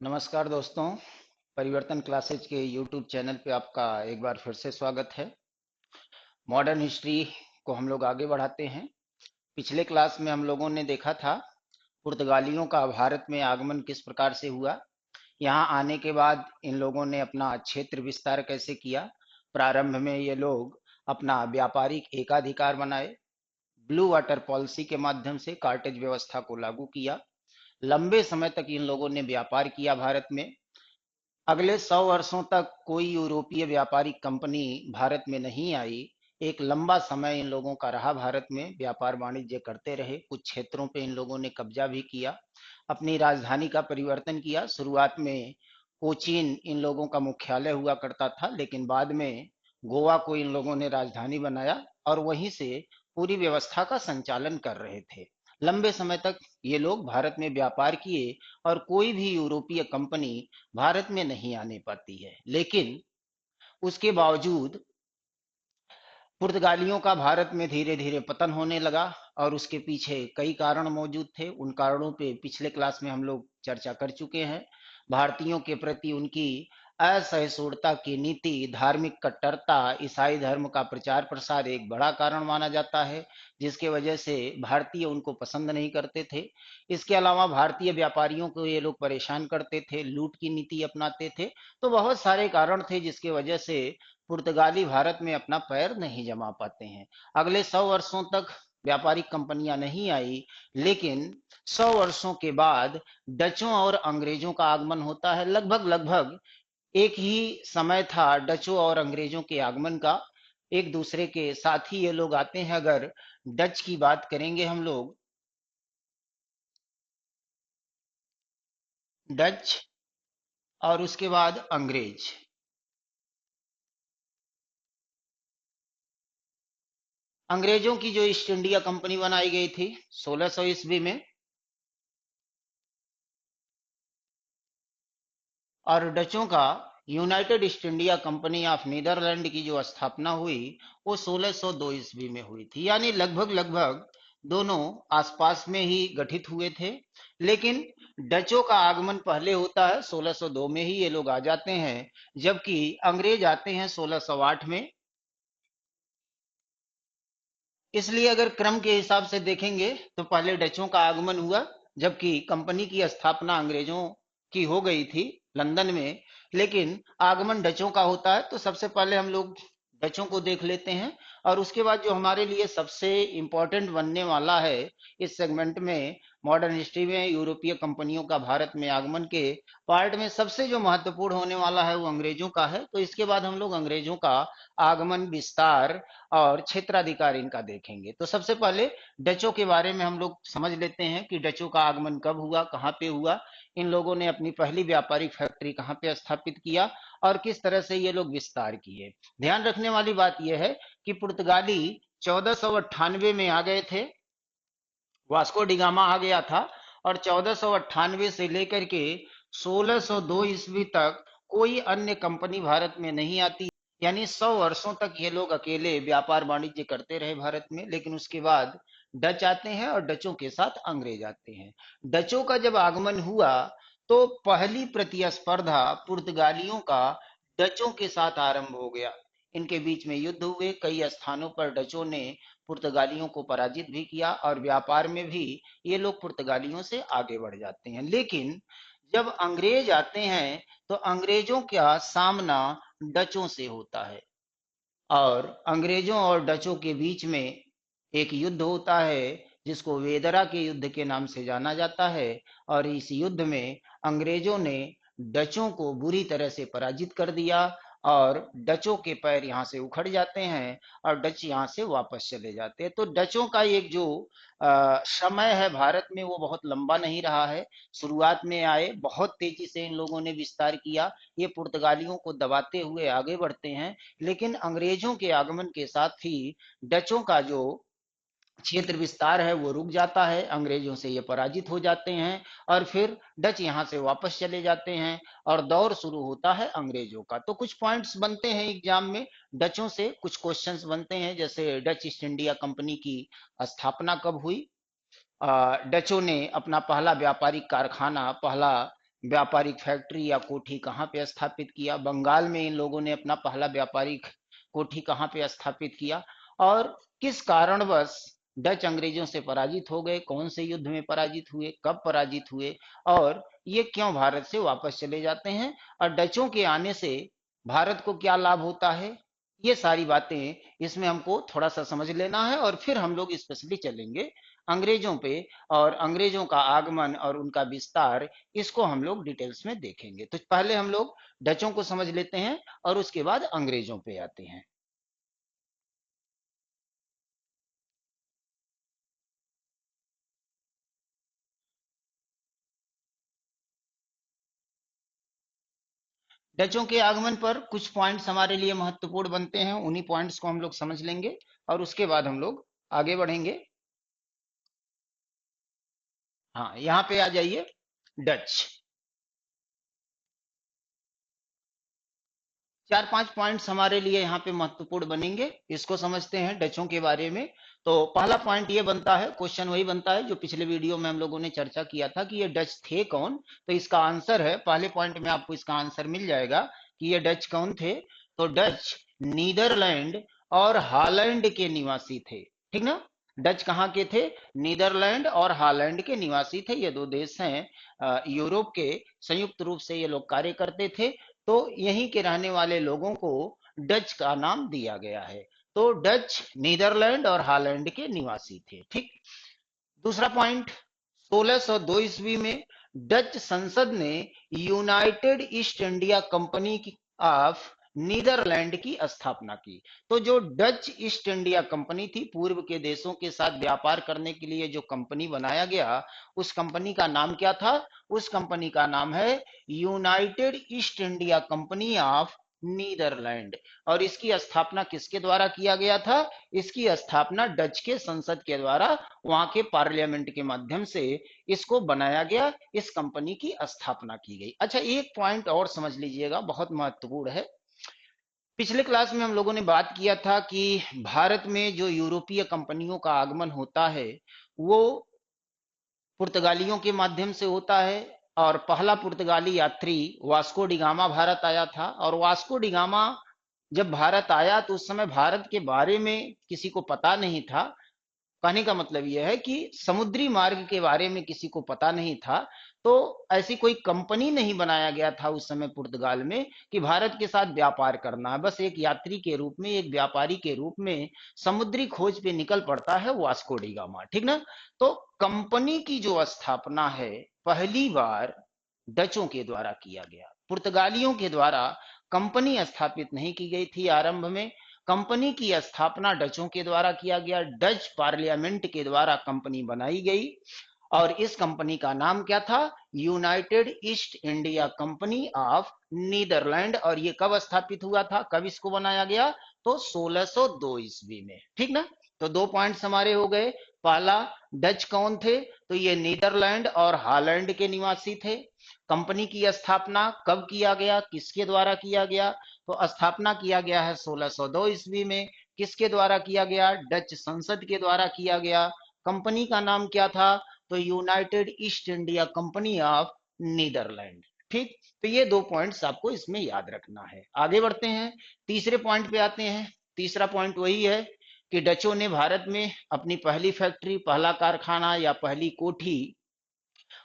नमस्कार दोस्तों। परिवर्तन क्लासेज के यूट्यूब चैनल पे आपका एक बार फिर से स्वागत है। मॉडर्न हिस्ट्री को हम लोग आगे बढ़ाते हैं। पिछले क्लास में हम लोगों ने देखा था पुर्तगालियों का भारत में आगमन किस प्रकार से हुआ। यहाँ आने के बाद इन लोगों ने अपना क्षेत्र विस्तार कैसे किया। प्रारंभ में ये लोग अपना व्यापारिक एकाधिकार बनाए, ब्लू वाटर पॉलिसी के माध्यम से कार्टेज व्यवस्था को लागू किया। लंबे समय तक इन लोगों ने व्यापार किया भारत में। अगले 100 वर्षों तक कोई यूरोपीय व्यापारिक कंपनी भारत में नहीं आई। एक लंबा समय इन लोगों का रहा, भारत में व्यापार वाणिज्य करते रहे। कुछ क्षेत्रों पे इन लोगों ने कब्जा भी किया, अपनी राजधानी का परिवर्तन किया। शुरुआत में कोचीन इन लोगों का मुख्यालय हुआ करता था, लेकिन बाद में गोवा को इन लोगों ने राजधानी बनाया और वहीं से पूरी व्यवस्था का संचालन कर रहे थे। लंबे समय तक ये लोग भारत में व्यापार किए और कोई भी यूरोपीय कंपनी भारत में नहीं आने पाती है। लेकिन उसके बावजूद पुर्तगालियों का भारत में धीरे धीरे पतन होने लगा और उसके पीछे कई कारण मौजूद थे। उन कारणों पे पिछले क्लास में हम लोग चर्चा कर चुके हैं। भारतीयों के प्रति उनकी असहिष्णुता की नीति, धार्मिक कट्टरता, ईसाई धर्म का प्रचार प्रसार एक बड़ा कारण माना जाता है, जिसके वजह से भारतीय उनको पसंद नहीं करते थे। इसके अलावा भारतीय व्यापारियों को ये लोग परेशान करते थे, लूट की नीति अपनाते थे। तो बहुत सारे कारण थे जिसके वजह से पुर्तगाली भारत में अपना पैर नहीं जमा पाते हैं। अगले 100 वर्षों तक व्यापारिक कंपनियां नहीं आई, लेकिन 100 वर्षों के बाद डचों और अंग्रेजों का आगमन होता है। लगभग लगभग एक ही समय था डचों और अंग्रेजों के आगमन का। एक दूसरे के साथ ही ये लोग आते हैं। अगर डच की बात करेंगे हम लोग, डच और उसके बाद अंग्रेज। अंग्रेजों की जो ईस्ट इंडिया कंपनी बनाई गई थी 1600 ईस्वी में, और डचों का United East India Company of Netherland की जो स्थापना हुई वो 1602 ईस्वी में हुई थी। यानी लगभग लगभग दोनों आसपास में ही गठित हुए थे। लेकिन डचों का आगमन पहले होता है, 1602 में ही ये लोग आ जाते हैं, जबकि अंग्रेज आते हैं 1608 में। इसलिए अगर क्रम के हिसाब से देखेंगे तो पहले डचों का आगमन हुआ, जबकि कंपनी की स्थापना अंग्रेजों की हो गई थी लंदन में। लेकिन आगमन डचों का होता है, तो सबसे पहले हम लोग डचों को देख लेते हैं। और उसके बाद जो हमारे लिए सबसे इम्पोर्टेंट बनने वाला है इस सेगमेंट में, मॉडर्न हिस्ट्री में यूरोपीय कंपनियों का भारत में आगमन के पार्ट में सबसे जो महत्वपूर्ण होने वाला है वो अंग्रेजों का है। तो इसके बाद हम लोग अंग्रेजों का आगमन, विस्तार और क्षेत्राधिकार इनका देखेंगे। तो सबसे पहले डचों के बारे में हम लोग समझ लेते हैं कि डचों का आगमन कब हुआ, कहाँ पे हुआ, इन लोगों ने अपनी पहली व्यापारिक फैक्ट्री कहाँ पे स्थापित किया और किस तरह से ये लोग विस्तार किए। ध्यान रखने वाली बात यह है कि पुर्तगाली 1498 में आ गए थे, वास्को डिगामा आ गया था। और 1498 से लेकर के 1602 ईस्वी तक कोई अन्य कंपनी भारत में नहीं आती। यानी 100 वर्षों तक ये लोग अकेले व्यापार वाणिज्य करते रहे भारत में। लेकिन उसके बाद डच आते हैं और डचों के साथ अंग्रेज आते हैं। डचों का जब आगमन हुआ तो पहली प्रतिस्पर्धा पुर्तगालियों का डचों के साथ आरंभ हो गया। इनके बीच में युद्ध हुए, कई स्थानों पर डचों ने पुर्तगालियों को पराजित भी किया और व्यापार में भी ये लोग पुर्तगालियों से आगे बढ़ जाते हैं। लेकिन जब अंग्रेज आते हैं तो अंग्रेजों का सामना डचों से होता है और अंग्रेजों और डचों के बीच में एक युद्ध होता है जिसको वेदरा के युद्ध के नाम से जाना जाता है। और इस युद्ध में अंग्रेजों ने डचों को बुरी तरह से पराजित कर दिया और डचों के पैर यहाँ से उखड़ जाते हैं और डच यहाँ से वापस चले जाते हैं। तो डचों का एक जो समय है भारत में वो बहुत लंबा नहीं रहा है। शुरुआत में आए, बहुत तेजी से इन लोगों ने विस्तार किया, ये पुर्तगालियों को दबाते हुए आगे बढ़ते हैं। लेकिन अंग्रेजों के आगमन के साथ ही डचों का जो क्षेत्र विस्तार है वो रुक जाता है, अंग्रेजों से ये पराजित हो जाते हैं और फिर डच यहाँ से वापस चले जाते हैं और दौर शुरू होता है अंग्रेजों का। तो कुछ पॉइंट्स बनते हैं एग्जाम में, डचों से कुछ क्वेश्चंस बनते हैं, जैसे डच ईस्ट इंडिया कंपनी की स्थापना कब हुई, डचों ने अपना पहला व्यापारिक कारखाना, पहला व्यापारिक फैक्ट्री या कोठी कहाँ पे स्थापित किया, बंगाल में इन लोगों ने अपना पहला व्यापारिक कोठी कहाँ पे स्थापित किया, और किस कारणवश डच अंग्रेजों से पराजित हो गए, कौन से युद्ध में पराजित हुए, कब पराजित हुए, और ये क्यों भारत से वापस चले जाते हैं, और डचों के आने से भारत को क्या लाभ होता है। ये सारी बातें इसमें हमको थोड़ा सा समझ लेना है, और फिर हम लोग स्पेशली चलेंगे अंग्रेजों पे, और अंग्रेजों का आगमन और उनका विस्तार, इसको हम लोग डिटेल्स में देखेंगे। तो पहले हम लोग डचों को समझ लेते हैं और उसके बाद अंग्रेजों पे आते हैं। डचों के आगमन पर कुछ पॉइंट्स हमारे लिए महत्वपूर्ण बनते हैं, उन्हीं पॉइंट्स को हम लोग समझ लेंगे और उसके बाद हम लोग आगे बढ़ेंगे। हाँ, यहाँ पे आ जाइए। डच, चार पांच पॉइंट्स हमारे लिए यहाँ पे महत्वपूर्ण बनेंगे, इसको समझते हैं डचों के बारे में। तो पहला पॉइंट ये बनता है, क्वेश्चन वही बनता है जो पिछले वीडियो में हम लोगों ने चर्चा किया था कि ये डच थे कौन। तो इसका आंसर है, पहले पॉइंट में आपको इसका आंसर मिल जाएगा कि ये डच कौन थे। तो डच नीदरलैंड और हॉलैंड के निवासी थे, ठीक ना। डच कहाँ के थे? नीदरलैंड और हॉलैंड के निवासी थे। ये दो देश हैं यूरोप के, संयुक्त रूप से ये लोग कार्य करते थे। तो यहीं के रहने वाले लोगों को डच का नाम दिया गया है। तो डच नीदरलैंड और हॉलैंड के निवासी थे, ठीक। दूसरा पॉइंट, 1602 ईस्वी में डच संसद ने United East India Company of Netherland की स्थापना की। तो जो डच ईस्ट इंडिया कंपनी थी, पूर्व के देशों के साथ व्यापार करने के लिए जो कंपनी बनाया गया, उस कंपनी का नाम क्या था? उस कंपनी का नाम है United East India Company of Netherland. और इसकी स्थापना किसके द्वारा किया गया था? इसकी स्थापना डच के संसद के द्वारा, वहां के पार्लियामेंट के माध्यम से इसको बनाया गया, इस कंपनी की स्थापना की गई। अच्छा, एक पॉइंट और समझ लीजिएगा, बहुत महत्वपूर्ण है। पिछले क्लास में हम लोगों ने बात किया था कि भारत में जो यूरोपीय कंपनियों का आगमन होता है वो पुर्तगालियों के माध्यम से होता है। और पहला पुर्तगाली यात्री वास्को डिगामा भारत आया था, और वास्को डिगामा जब भारत आया तो उस समय भारत के बारे में किसी को पता नहीं था। कहने का मतलब यह है कि समुद्री मार्ग के बारे में किसी को पता नहीं था। तो ऐसी कोई कंपनी नहीं बनाया गया था उस समय पुर्तगाल में कि भारत के साथ व्यापार करना है। बस एक यात्री के रूप में, एक व्यापारी के रूप में समुद्री खोज पे निकल पड़ता है वास्को डी गामा, ठीक ना। तो कंपनी की जो स्थापना है पहली बार डचों के द्वारा किया गया, पुर्तगालियों के द्वारा कंपनी स्थापित नहीं की गई थी आरंभ में। कंपनी की स्थापना डचों के द्वारा किया गया, डच पार्लियामेंट के द्वारा कंपनी बनाई गई, और इस कंपनी का नाम क्या था? United East India Company of Netherland. और ये कब स्थापित हुआ था, कब इसको बनाया गया? तो 1602 ईस्वी में, ठीक ना। तो दो पॉइंट्स हमारे हो गए। पहला, डच कौन थे? तो ये नीदरलैंड और हॉलैंड के निवासी थे। कंपनी की स्थापना कब किया गया, किसके द्वारा किया गया? तो स्थापना किया गया है 1602 ईस्वी में। किसके द्वारा किया गया? डच संसद के द्वारा किया गया। कंपनी का नाम क्या था? तो United East India Company of Netherland, ठीक। तो ये दो पॉइंट्स आपको इसमें याद रखना है। आगे बढ़ते हैं, तीसरे पॉइंट पे आते हैं। तीसरा पॉइंट वही है कि डचों ने भारत में अपनी पहली फैक्ट्री, पहला कारखाना या पहली कोठी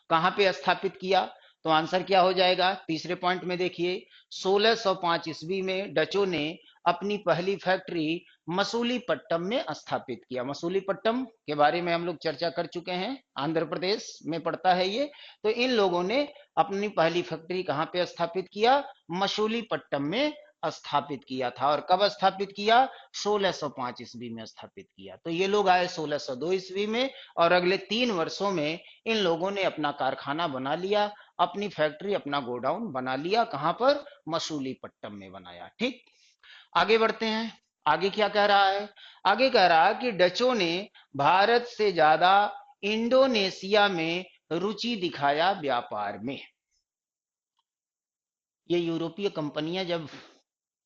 कहाँ पे स्थापित किया? तो आंसर क्या हो जाएगा तीसरे पॉइंट में? देखिए, 1605 ईस्वी में डचों ने अपनी पहली फैक्ट्री मसूलीपट्टम में स्थापित किया। मसूलीपट्टम के बारे में हम लोग चर्चा कर चुके हैं, आंध्र प्रदेश में पड़ता है ये। तो इन लोगों ने अपनी पहली फैक्ट्री कहाँ पे स्थापित किया? मसूलीपट्टम में स्थापित किया था। और कब स्थापित किया? 1605 ईस्वी में स्थापित किया। तो ये लोग आए 1602 ईस्वी में, और अगले 3 वर्षों में इन लोगों ने अपना कारखाना बना लिया, अपनी फैक्ट्री, अपना गोडाउन बना लिया। कहां पर? मसूलीपट्टम में बनाया, ठीक। आगे बढ़ते हैं। आगे क्या कह रहा है? आगे कह रहा है कि डचों ने भारत से ज्यादा इंडोनेशिया में रुचि दिखाया व्यापार में। ये यूरोपीय कंपनियां जब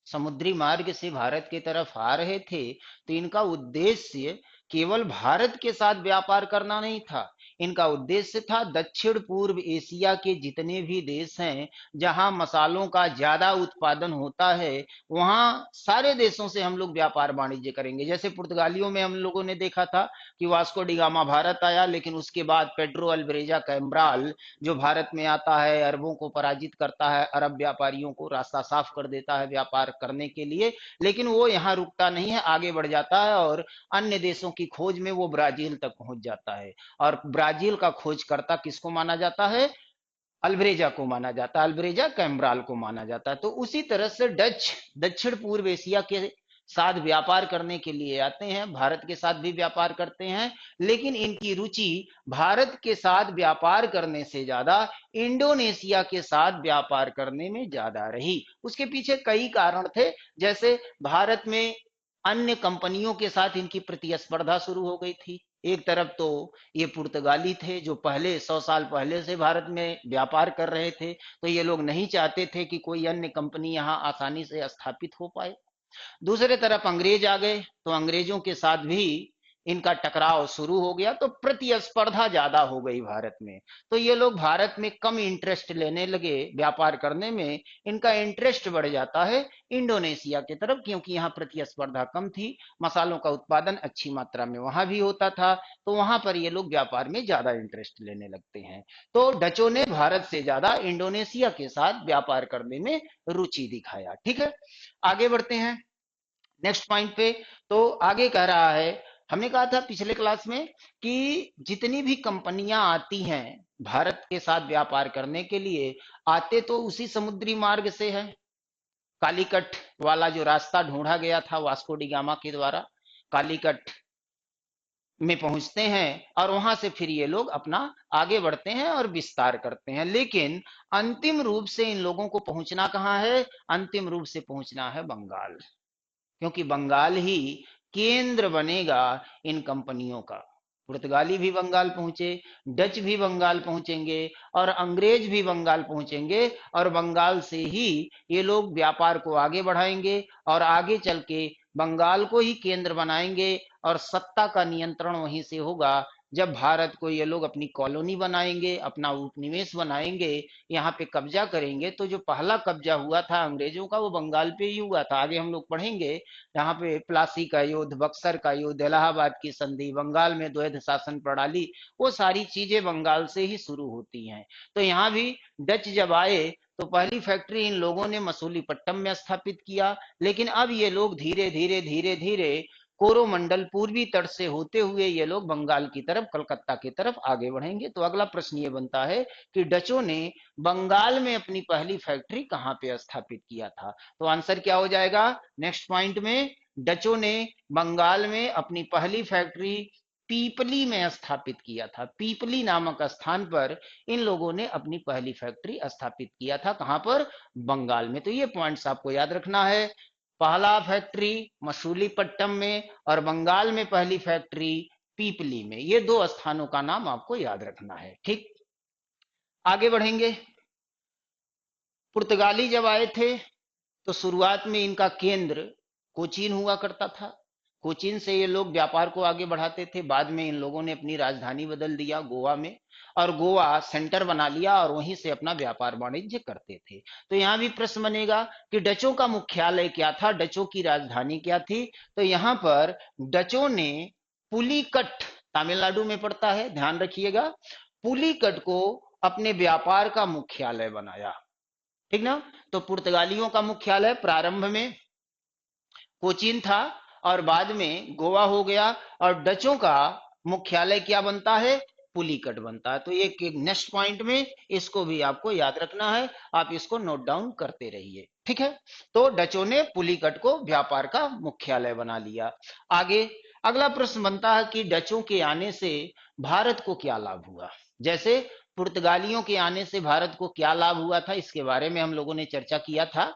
समुद्री मार्ग से भारत की तरफ आ रहे थे तो इनका उद्देश्य केवल भारत के साथ व्यापार करना नहीं था, इनका उद्देश्य था दक्षिण पूर्व एशिया के जितने भी देश हैं जहां मसालों का ज्यादा उत्पादन होता है, वहां सारे देशों से हम लोग व्यापार वाणिज्य करेंगे। जैसे पुर्तगालियों में हम लोगों ने देखा था कि वास्को डी गामा भारत आया, लेकिन उसके बाद पेड्रो अल्वरेजा कैम्ब्राल जो भारत में आता है, अरबों को पराजित करता है, अरब व्यापारियों को रास्ता साफ कर देता है व्यापार करने के लिए। लेकिन वो यहाँ रुकता नहीं है, आगे बढ़ जाता है और अन्य देशों की खोज में वो ब्राजील तक पहुंच जाता है। और ब्राजील का खोजकर्ता किसको माना जाता है? अल्ब्रेजा को माना जाता है, अल्ब्रेजा कैम्ब्राल को माना जाता है। तो उसी तरह से डच दक्षिण पूर्व एशिया के साथ व्यापार करने के लिए आते हैं, भारत के साथ भी व्यापार करते हैं, लेकिन इनकी रुचि भारत के साथ व्यापार करने से ज्यादा इंडोनेशिया के साथ व्यापार करने में ज्यादा रही। उसके पीछे कई कारण थे, जैसे भारत में अन्य कंपनियों के साथ इनकी प्रतिस्पर्धा शुरू हो गई थी। एक तरफ तो ये पुर्तगाली थे जो पहले 100 साल पहले से भारत में व्यापार कर रहे थे, तो ये लोग नहीं चाहते थे कि कोई अन्य कंपनी यहाँ आसानी से स्थापित हो पाए। दूसरे तरफ अंग्रेज आ गए, तो अंग्रेजों के साथ भी इनका टकराव शुरू हो गया, तो प्रतिस्पर्धा ज्यादा हो गई भारत में। तो ये लोग भारत में कम इंटरेस्ट लेने लगे, व्यापार करने में इनका इंटरेस्ट बढ़ जाता है इंडोनेशिया की तरफ, क्योंकि यहाँ प्रतिस्पर्धा कम थी, मसालों का उत्पादन अच्छी मात्रा में वहां भी होता था, तो वहां पर ये लोग व्यापार में ज्यादा इंटरेस्ट लेने लगते हैं। तो डचों ने भारत से ज्यादा इंडोनेशिया के साथ व्यापार करने में रुचि दिखाया। ठीक है, आगे बढ़ते हैं नेक्स्ट पॉइंट पे। तो आगे कह रहा है, हमने कहा था पिछले क्लास में कि जितनी भी कंपनियां आती हैं भारत के साथ व्यापार करने के लिए, आते तो उसी समुद्री मार्ग से है। कालीकट वाला जो रास्ता ढूंढा गया था वास्को डी गामा के द्वारा, कालीकट में पहुंचते हैं और वहां से फिर ये लोग अपना आगे बढ़ते हैं और विस्तार करते हैं। लेकिन अंतिम रूप से इन लोगों को पहुंचना कहाँ है? अंतिम रूप से पहुंचना है बंगाल, क्योंकि बंगाल ही केंद्र बनेगा इन कंपनियों का। पुर्तगाली भी बंगाल पहुंचे, डच भी बंगाल पहुंचेंगे और अंग्रेज भी बंगाल पहुंचेंगे, और बंगाल से ही ये लोग व्यापार को आगे बढ़ाएंगे और आगे चल के बंगाल को ही केंद्र बनाएंगे और सत्ता का नियंत्रण वहीं से होगा। जब भारत को ये लोग अपनी कॉलोनी बनाएंगे, अपना उपनिवेश बनाएंगे, यहाँ पे कब्जा करेंगे, तो जो पहला कब्जा हुआ था अंग्रेजों का वो बंगाल पे ही हुआ था। आगे हम लोग पढ़ेंगे, यहाँ पे प्लासी का युद्ध, बक्सर का युद्ध, इलाहाबाद की संधि, बंगाल में द्वैध शासन प्रणाली, वो सारी चीजें बंगाल से ही शुरू होती हैं। तो यहाँ भी डच जब आए तो पहली फैक्ट्री इन लोगों ने मसूलीपट्टम में स्थापित किया, लेकिन अब ये लोग धीरे धीरे धीरे धीरे कोरोमंडल पूर्वी तट से होते हुए ये लोग बंगाल की तरफ, कलकत्ता की तरफ आगे बढ़ेंगे। तो अगला प्रश्न ये बनता है कि डचों ने बंगाल में अपनी पहली फैक्ट्री कहां पे स्थापित किया था? तो आंसर क्या हो जाएगा नेक्स्ट पॉइंट में? डचों ने बंगाल में अपनी पहली फैक्ट्री पीपली में स्थापित किया था। पीपली नामक स्थान पर इन लोगों ने अपनी पहली फैक्ट्री स्थापित किया था। कहां पर? बंगाल में। तो ये पॉइंट्स आपको याद रखना है, पहला फैक्ट्री मसूलीपट्टम में और बंगाल में पहली फैक्ट्री पीपली में। ये दो स्थानों का नाम आपको याद रखना है। ठीक, आगे बढ़ेंगे। पुर्तगाली जब आए थे तो शुरुआत में इनका केंद्र कोचीन हुआ करता था। कोचीन से ये लोग व्यापार को आगे बढ़ाते थे। बाद में इन लोगों ने अपनी राजधानी बदल दिया गोवा में, और गोवा सेंटर बना लिया और वहीं से अपना व्यापार वाणिज्य करते थे। तो यहाँ भी प्रश्न बनेगा कि डचों का मुख्यालय क्या था, डचों की राजधानी क्या थी? तो यहाँ पर डचों ने पुलिकट, तमिलनाडु में पड़ता है, ध्यान रखिएगा, पुलिकट को अपने व्यापार का मुख्यालय बनाया। ठीक ना? तो पुर्तगालियों का मुख्यालय प्रारंभ में कोचीन था और बाद में गोवा हो गया, और डचों का मुख्यालय क्या बनता है? पुलिकट बनता है। तो ये नेक्स्ट पॉइंट में इसको भी आपको याद रखना है, आप इसको नोट डाउन करते रहिए। ठीक है, तो डचों ने पुलिकट को व्यापार का मुख्यालय बना लिया। आगे अगला प्रश्न बनता है कि डचों के आने से भारत को क्या लाभ हुआ? जैसे पुर्तगालियों के आने से भारत को क्या लाभ हुआ था, इसके बारे में हम लोगों ने चर्चा किया था।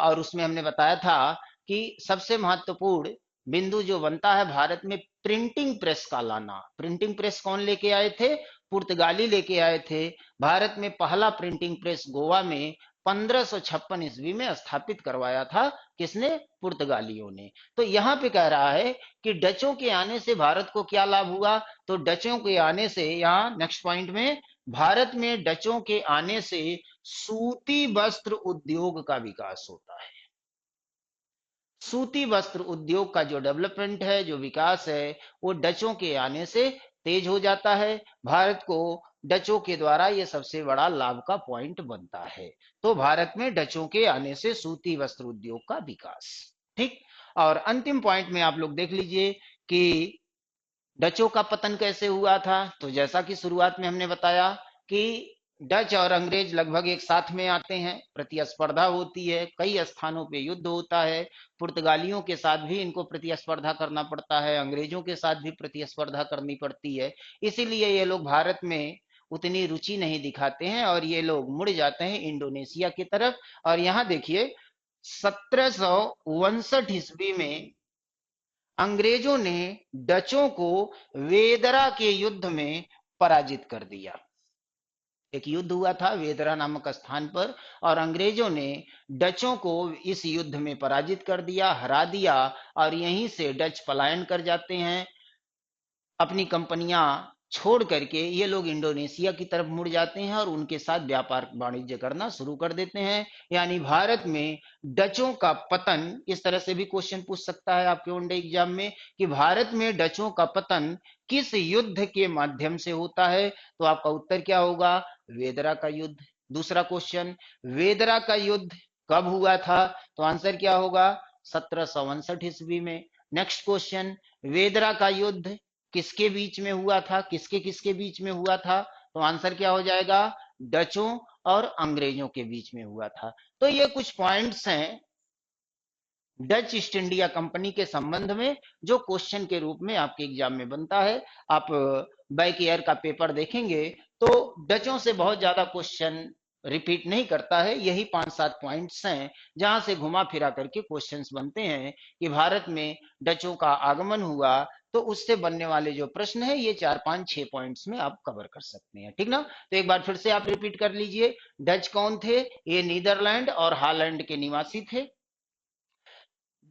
और उसमें हमने बताया था कि सबसे महत्वपूर्ण बिंदु जो बनता है भारत में प्रिंटिंग प्रेस का लाना। प्रिंटिंग प्रेस कौन लेके आए थे? पुर्तगाली लेके आए थे। भारत में पहला प्रिंटिंग प्रेस गोवा में 1556 ईस्वी में स्थापित करवाया था। किसने? पुर्तगालियों ने। तो यहां पे कह रहा है कि डचों के आने से भारत को क्या लाभ हुआ? तो डचों के आने से, यहां नेक्स्ट पॉइंट में, भारत में डचों के आने से सूती वस्त्र उद्योग का विकास होता है। सूती वस्त्र उद्योग का जो डेवलपमेंट है, जो विकास है, वो डचों के आने से तेज हो जाता है। भारत को डचों के द्वारा ये सबसे बड़ा लाभ का पॉइंट बनता है। तो भारत में डचों के आने से सूती वस्त्र उद्योग का विकास। ठीक। और अंतिम पॉइंट में आप लोग देख लीजिए कि डचों का पतन कैसे हुआ था। तो जैसा कि शुरुआत में हमने बताया कि डच और अंग्रेज लगभग एक साथ में आते हैं, प्रतिस्पर्धा होती है, कई स्थानों पे युद्ध होता है। पुर्तगालियों के साथ भी इनको प्रतिस्पर्धा करना पड़ता है, अंग्रेजों के साथ भी प्रतिस्पर्धा करनी पड़ती है। इसीलिए ये लोग भारत में उतनी रुचि नहीं दिखाते हैं और ये लोग मुड़ जाते हैं इंडोनेशिया की तरफ। और यहाँ देखिए 1759 ईस्वी में अंग्रेजों ने डचों को वेदरा के युद्ध में पराजित कर दिया। एक युद्ध हुआ था वेदरा नामक स्थान पर और अंग्रेजों ने डचों को इस युद्ध में पराजित कर दिया, हरा दिया। और यहीं से डच पलायन कर जाते हैं, अपनी कंपनियां छोड़ करके ये लोग इंडोनेशिया की तरफ मुड़ जाते हैं और उनके साथ व्यापार वाणिज्य करना शुरू कर देते हैं। यानी भारत में डचों का पतन, इस तरह से भी क्वेश्चन पूछ सकता है आपके वनडे एग्जाम में कि भारत में डचों का पतन किस युद्ध के माध्यम से होता है? तो आपका उत्तर क्या होगा? वेदरा का युद्ध। दूसरा क्वेश्चन, वेदरा का युद्ध कब हुआ था? तो आंसर क्या होगा? 1759 ईस्वी में। नेक्स्ट क्वेश्चन, वेदरा का युद्ध किसके बीच में हुआ था? किसके किसके बीच में हुआ था? तो आंसर क्या हो जाएगा? डचों और अंग्रेजों के बीच में हुआ था। तो ये कुछ पॉइंट्स हैं डच ईस्ट इंडिया कंपनी के संबंध में जो क्वेश्चन के रूप में आपके एग्जाम में बनता है। आप बैक ईयर का पेपर देखेंगे तो डचों से बहुत ज्यादा क्वेश्चन रिपीट नहीं करता है। यही 5-7 पॉइंट्स हैं जहां से घुमा फिरा करके क्वेश्चंस बनते हैं कि भारत में डचों का आगमन हुआ। तो उससे बनने वाले जो प्रश्न है ये 4-5-6 पॉइंट्स में आप कवर कर सकते हैं। ठीक ना? तो एक बार फिर से आप रिपीट कर लीजिए। डच कौन थे? ये नीदरलैंड और हॉलैंड के निवासी थे।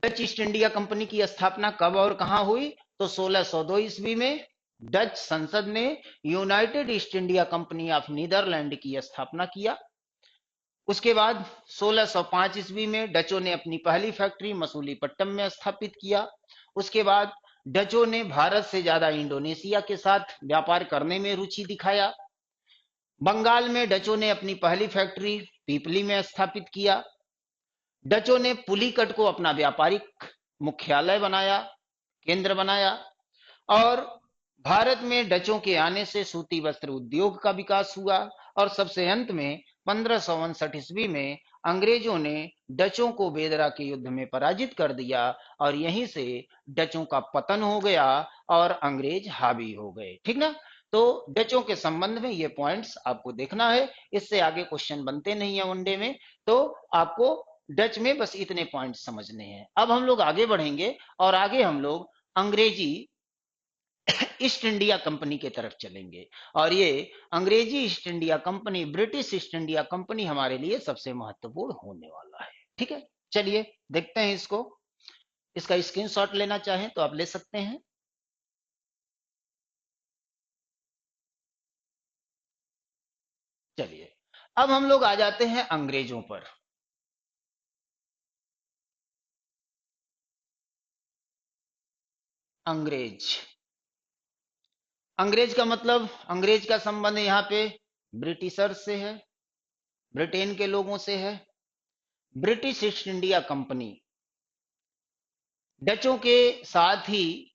डच ईस्ट इंडिया कंपनी की स्थापना कब और कहां हुई? तो 1602 ईस्वी में डच संसद ने United East India Company of Netherland की स्थापना किया। उसके बाद 1605 ईस्वी में डचों ने अपनी पहली फैक्ट्री मसूलीपट्टम में स्थापित किया। उसके बाद डचों ने भारत से ज्यादा इंडोनेशिया के साथ व्यापार करने में रुचि दिखाया। बंगाल में डचों ने अपनी पहली फैक्ट्री पीपली में स्थापित किया। डचों ने पुलिकट को अपना व्यापारिक मुख्यालय बनाया, केंद्र बनाया। और भारत में डचों के आने से सूती वस्त्र उद्योग का विकास हुआ। और सबसे अंत में 1559 ईस्वी में अंग्रेजों ने डचों को बेदरा के युद्ध में पराजित कर दिया और यहीं से डचों का पतन हो गया और अंग्रेज हावी हो गए। ठीक ना? तो डचों के संबंध में ये पॉइंट्स आपको देखना है। इससे आगे क्वेश्चन बनते नहीं है वनडे में। तो आपको डच में बस इतने पॉइंट समझने हैं। अब हम लोग आगे बढ़ेंगे और आगे हम लोग अंग्रेजी ईस्ट इंडिया कंपनी की तरफ चलेंगे। और ये अंग्रेजी east India company, British east India company हमारे लिए सबसे महत्वपूर्ण होने वाला है। ठीक है, चलिए देखते हैं इसको। इसका स्क्रीनशॉट लेना चाहें तो आप ले सकते हैं। चलिए अब हम लोग आ जाते हैं अंग्रेजों पर। अंग्रेज, अंग्रेज का मतलब, अंग्रेज का संबंध यहाँ पे ब्रिटिशर से है, ब्रिटेन के लोगों से है। ब्रिटिश ईस्ट इंडिया कंपनी डचों के साथ ही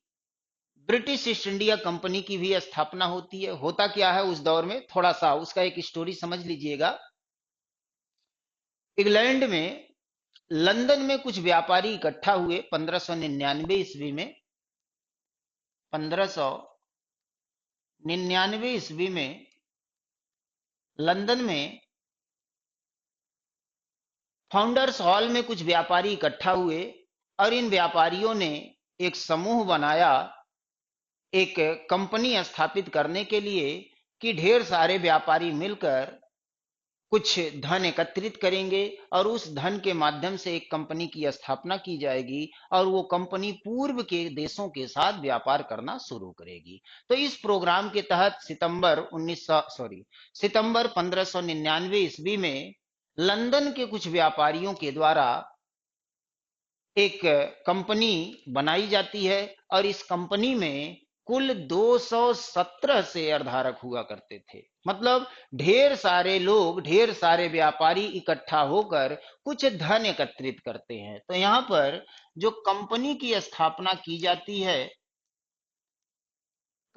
ब्रिटिश ईस्ट इंडिया कंपनी की भी स्थापना होती है। होता क्या है उस दौर में, थोड़ा सा उसका एक स्टोरी समझ लीजिएगा। इंग्लैंड में, लंदन में कुछ व्यापारी इकट्ठा हुए 1599 ईस्वी में। 1599 ईस्वी में लंदन में फाउंडर्स हॉल में कुछ व्यापारी इकट्ठा हुए और इन व्यापारियों ने एक समूह बनाया एक कंपनी स्थापित करने के लिए कि ढेर सारे व्यापारी मिलकर कुछ धन एकत्रित करेंगे और उस धन के माध्यम से एक कंपनी की स्थापना की जाएगी और वो कंपनी पूर्व के देशों के साथ व्यापार करना शुरू करेगी। तो इस प्रोग्राम के तहत सितंबर 1599 ईस्वी में लंदन के कुछ व्यापारियों के द्वारा एक कंपनी बनाई जाती है और इस कंपनी में कुल 217 शेयर धारक हुआ करते थे। मतलब ढेर सारे लोग, ढेर सारे व्यापारी इकट्ठा होकर कुछ धन एकत्रित करते हैं। तो यहां पर जो कंपनी की स्थापना की जाती है,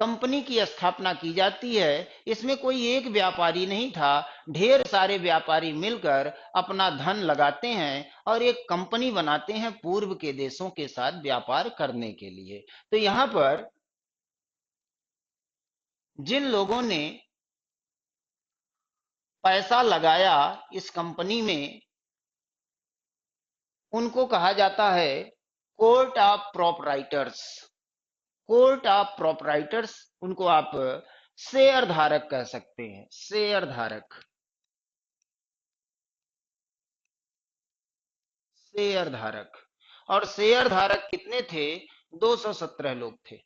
कंपनी की स्थापना की जाती है, इसमें कोई एक व्यापारी नहीं था, ढेर सारे व्यापारी मिलकर अपना धन लगाते हैं और एक कंपनी बनाते हैं पूर्व के देशों के साथ व्यापार करने के लिए। तो यहां पर जिन लोगों ने पैसा लगाया इस कंपनी में, उनको कहा जाता है court of proprietors. Court of proprietors, उनको आप शेयर धारक कह सकते हैं, शेयर धारक, शेयर धारक। और शेयर धारक कितने थे? 217 लोग थे।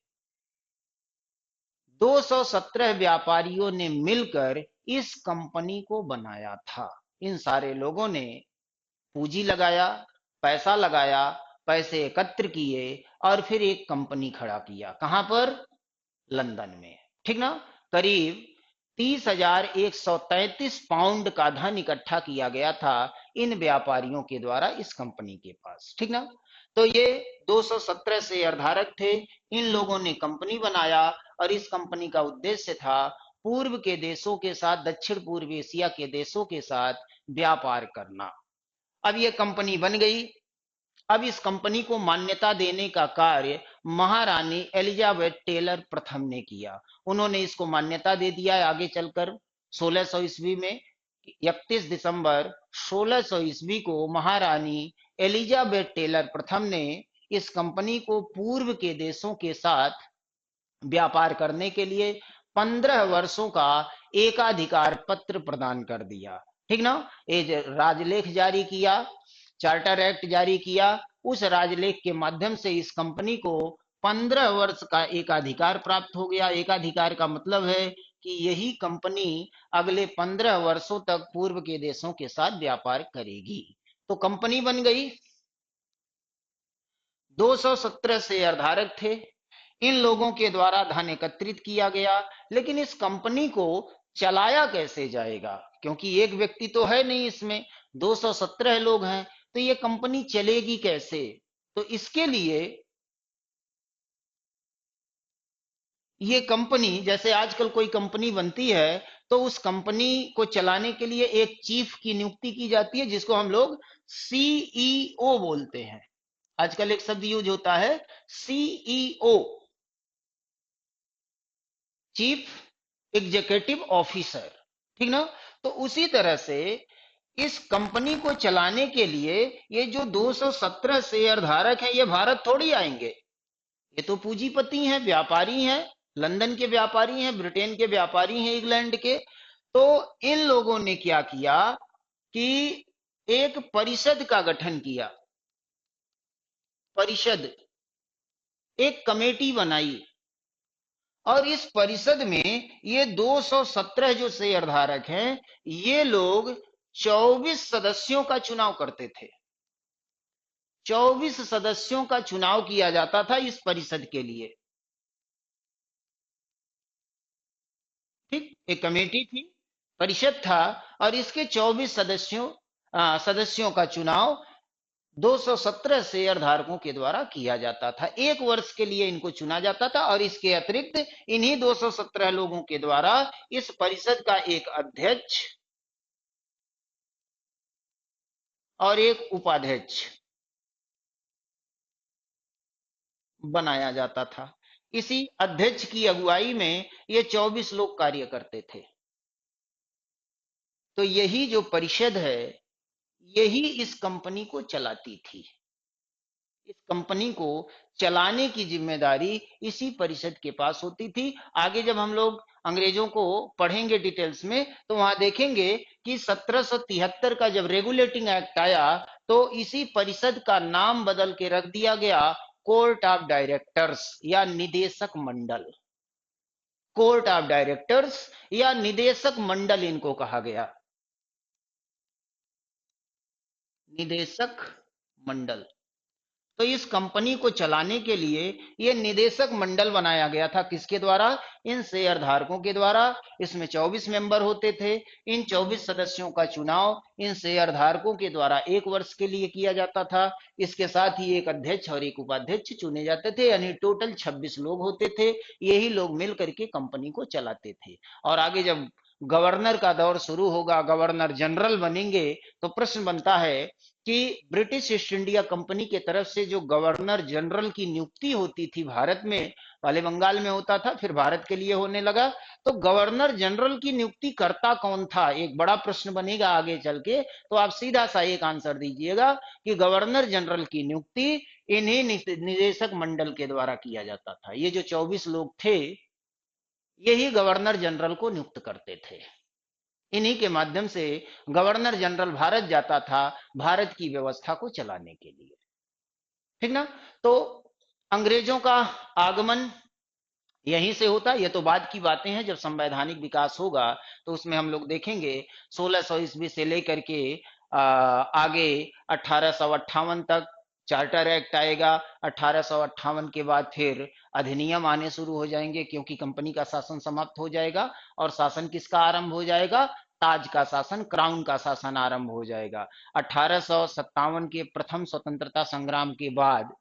217 व्यापारियों ने मिलकर इस कंपनी को बनाया था। इन सारे लोगों ने पूंजी लगाया, पैसा लगाया, पैसे एकत्र किए और फिर एक कंपनी खड़ा किया। कहां पर? लंदन में। ठीक ना? करीब 30,133 पाउंड का धन इकट्ठा किया गया था इन व्यापारियों के द्वारा इस कंपनी के पास। ठीक ना? तो ये 217 शेयरधारक थे। इन लोगों ने कंपनी बनाया और इस कंपनी का उद्देश्य था पूर्व के देशों के साथ, दक्षिण पूर्व एशिया के देशों के साथ व्यापार करना। अब ये कंपनी बन गई। अब इस कंपनी को मान्यता देने का कार्य महारानी एलिजाबेथ टेलर प्रथम ने किया। उन्होंने इसको मान्यता दे दिया है आगे चलकर। 1600 ईस्वी में, 31 दिसंबर 1600 ईस्वी को महारानी एलिजाबेथ टेलर प्रथम ने इस कंपनी को पूर्व के देशों के साथ व्यापार करने के लिए 15 वर्षों का एकाधिकार पत्र प्रदान कर दिया। ठीक ना? ये राजलेख जारी किया, चार्टर एक्ट जारी किया। उस राजलेख के माध्यम से इस कंपनी को 15 वर्ष का एकाधिकार प्राप्त हो गया। एकाधिकार का मतलब है कि यही कंपनी अगले 15 वर्षों तक पूर्व के देशों के साथ व्यापार करेगी। तो कंपनी बन गई। 217 शेयरधारक थे। इन लोगों के द्वारा धन एकत्रित किया गया, लेकिन इस कंपनी को चलाया कैसे जाएगा? क्योंकि एक व्यक्ति तो है नहीं इसमें, 217 लोग हैं, तो ये कंपनी चलेगी कैसे? तो इसके लिए ये कंपनी, जैसे आजकल कोई कंपनी बनती है तो उस कंपनी को चलाने के लिए एक चीफ की नियुक्ति की जाती है, जिसको हम लोग सीईओ बोलते हैं। आजकल एक शब्द यूज होता है सीईओ, चीफ एग्जीक्यूटिव ऑफिसर। ठीक ना? तो उसी तरह से इस कंपनी को चलाने के लिए ये जो 217 शेयर धारक हैं, ये भारत थोड़ी आएंगे। ये तो पूंजीपति हैं, व्यापारी हैं, लंदन के व्यापारी हैं, ब्रिटेन के व्यापारी हैं, इंग्लैंड के। तो इन लोगों ने क्या किया कि एक परिषद का गठन किया। परिषद, एक कमेटी बनाई और इस परिषद में ये 217 जो शेयरधारक हैं, ये लोग 24 सदस्यों का चुनाव करते थे। 24 सदस्यों का चुनाव किया जाता था इस परिषद के लिए। ठीक, एक कमेटी थी, परिषद था और इसके 24 सदस्यों का चुनाव 217 शेयर धारकों के द्वारा किया जाता था। एक वर्ष के लिए इनको चुना जाता था और इसके अतिरिक्त इन्हीं 217 लोगों के द्वारा इस परिषद का एक अध्यक्ष और एक उपाध्यक्ष बनाया जाता था। इसी अध्यक्ष की अगुवाई में ये 24 लोग कार्य करते थे। तो यही जो परिषद है, यही इस कंपनी को चलाती थी। इस कंपनी को चलाने की जिम्मेदारी इसी परिषद के पास होती थी। आगे जब हम लोग अंग्रेजों को पढ़ेंगे डिटेल्स में तो वहां देखेंगे कि 1773 का जब रेगुलेटिंग एक्ट आया तो इसी परिषद का नाम बदल के रख दिया गया कोर्ट ऑफ डायरेक्टर्स या निदेशक मंडल। कोर्ट ऑफ डायरेक्टर्स या निदेशक मंडल इनको कहा गया, निदेशक मंडल। तो इस कंपनी को चलाने के लिए ये निदेशक मंडल बनाया गया था, किसके द्वारा? इन शेयर धारकों के द्वारा। इसमें 24 मेंबर होते थे। इन 24 सदस्यों का चुनाव इन शेयर धारकों के द्वारा 1 वर्ष के लिए किया जाता था। इसके साथ ही एक अध्यक्ष और एक उपाध्यक्ष चुने जाते थे, यानी टोटल 26 लोग होते थे। यही लोग मिल करके कंपनी को चलाते थे। और आगे जब गवर्नर का दौर शुरू होगा, गवर्नर जनरल बनेंगे, तो प्रश्न बनता है कि ब्रिटिश ईस्ट इंडिया कंपनी के तरफ से जो गवर्नर जनरल की नियुक्ति होती थी भारत में, पहले बंगाल में होता था फिर भारत के लिए होने लगा, तो गवर्नर जनरल की नियुक्ति करता कौन था? एक बड़ा प्रश्न बनेगा आगे चल के। तो आप सीधा सा एक आंसर दीजिएगा कि गवर्नर जनरल की नियुक्ति इन्हीं निदेशक मंडल के द्वारा किया जाता था। ये जो 24 लोग थे यही गवर्नर जनरल को नियुक्त करते थे। इन्हीं के माध्यम से गवर्नर जनरल भारत जाता था भारत की व्यवस्था को चलाने के लिए। ठीक ना? तो अंग्रेजों का आगमन यहीं से होता है। ये तो बाद की बातें हैं, जब संवैधानिक विकास होगा तो उसमें हम लोग देखेंगे 1600 ईस्वी से लेकर के आगे 1858 तक चार्टर एक्ट आएगा। 1858 के बाद फिर अधिनियम आने शुरू हो जाएंगे, क्योंकि कंपनी का शासन समाप्त हो जाएगा। और शासन किसका आरंभ हो जाएगा? ताज का शासन, क्राउन का शासन आरंभ हो जाएगा। 1857 के प्रथम स्वतंत्रता संग्राम के बाद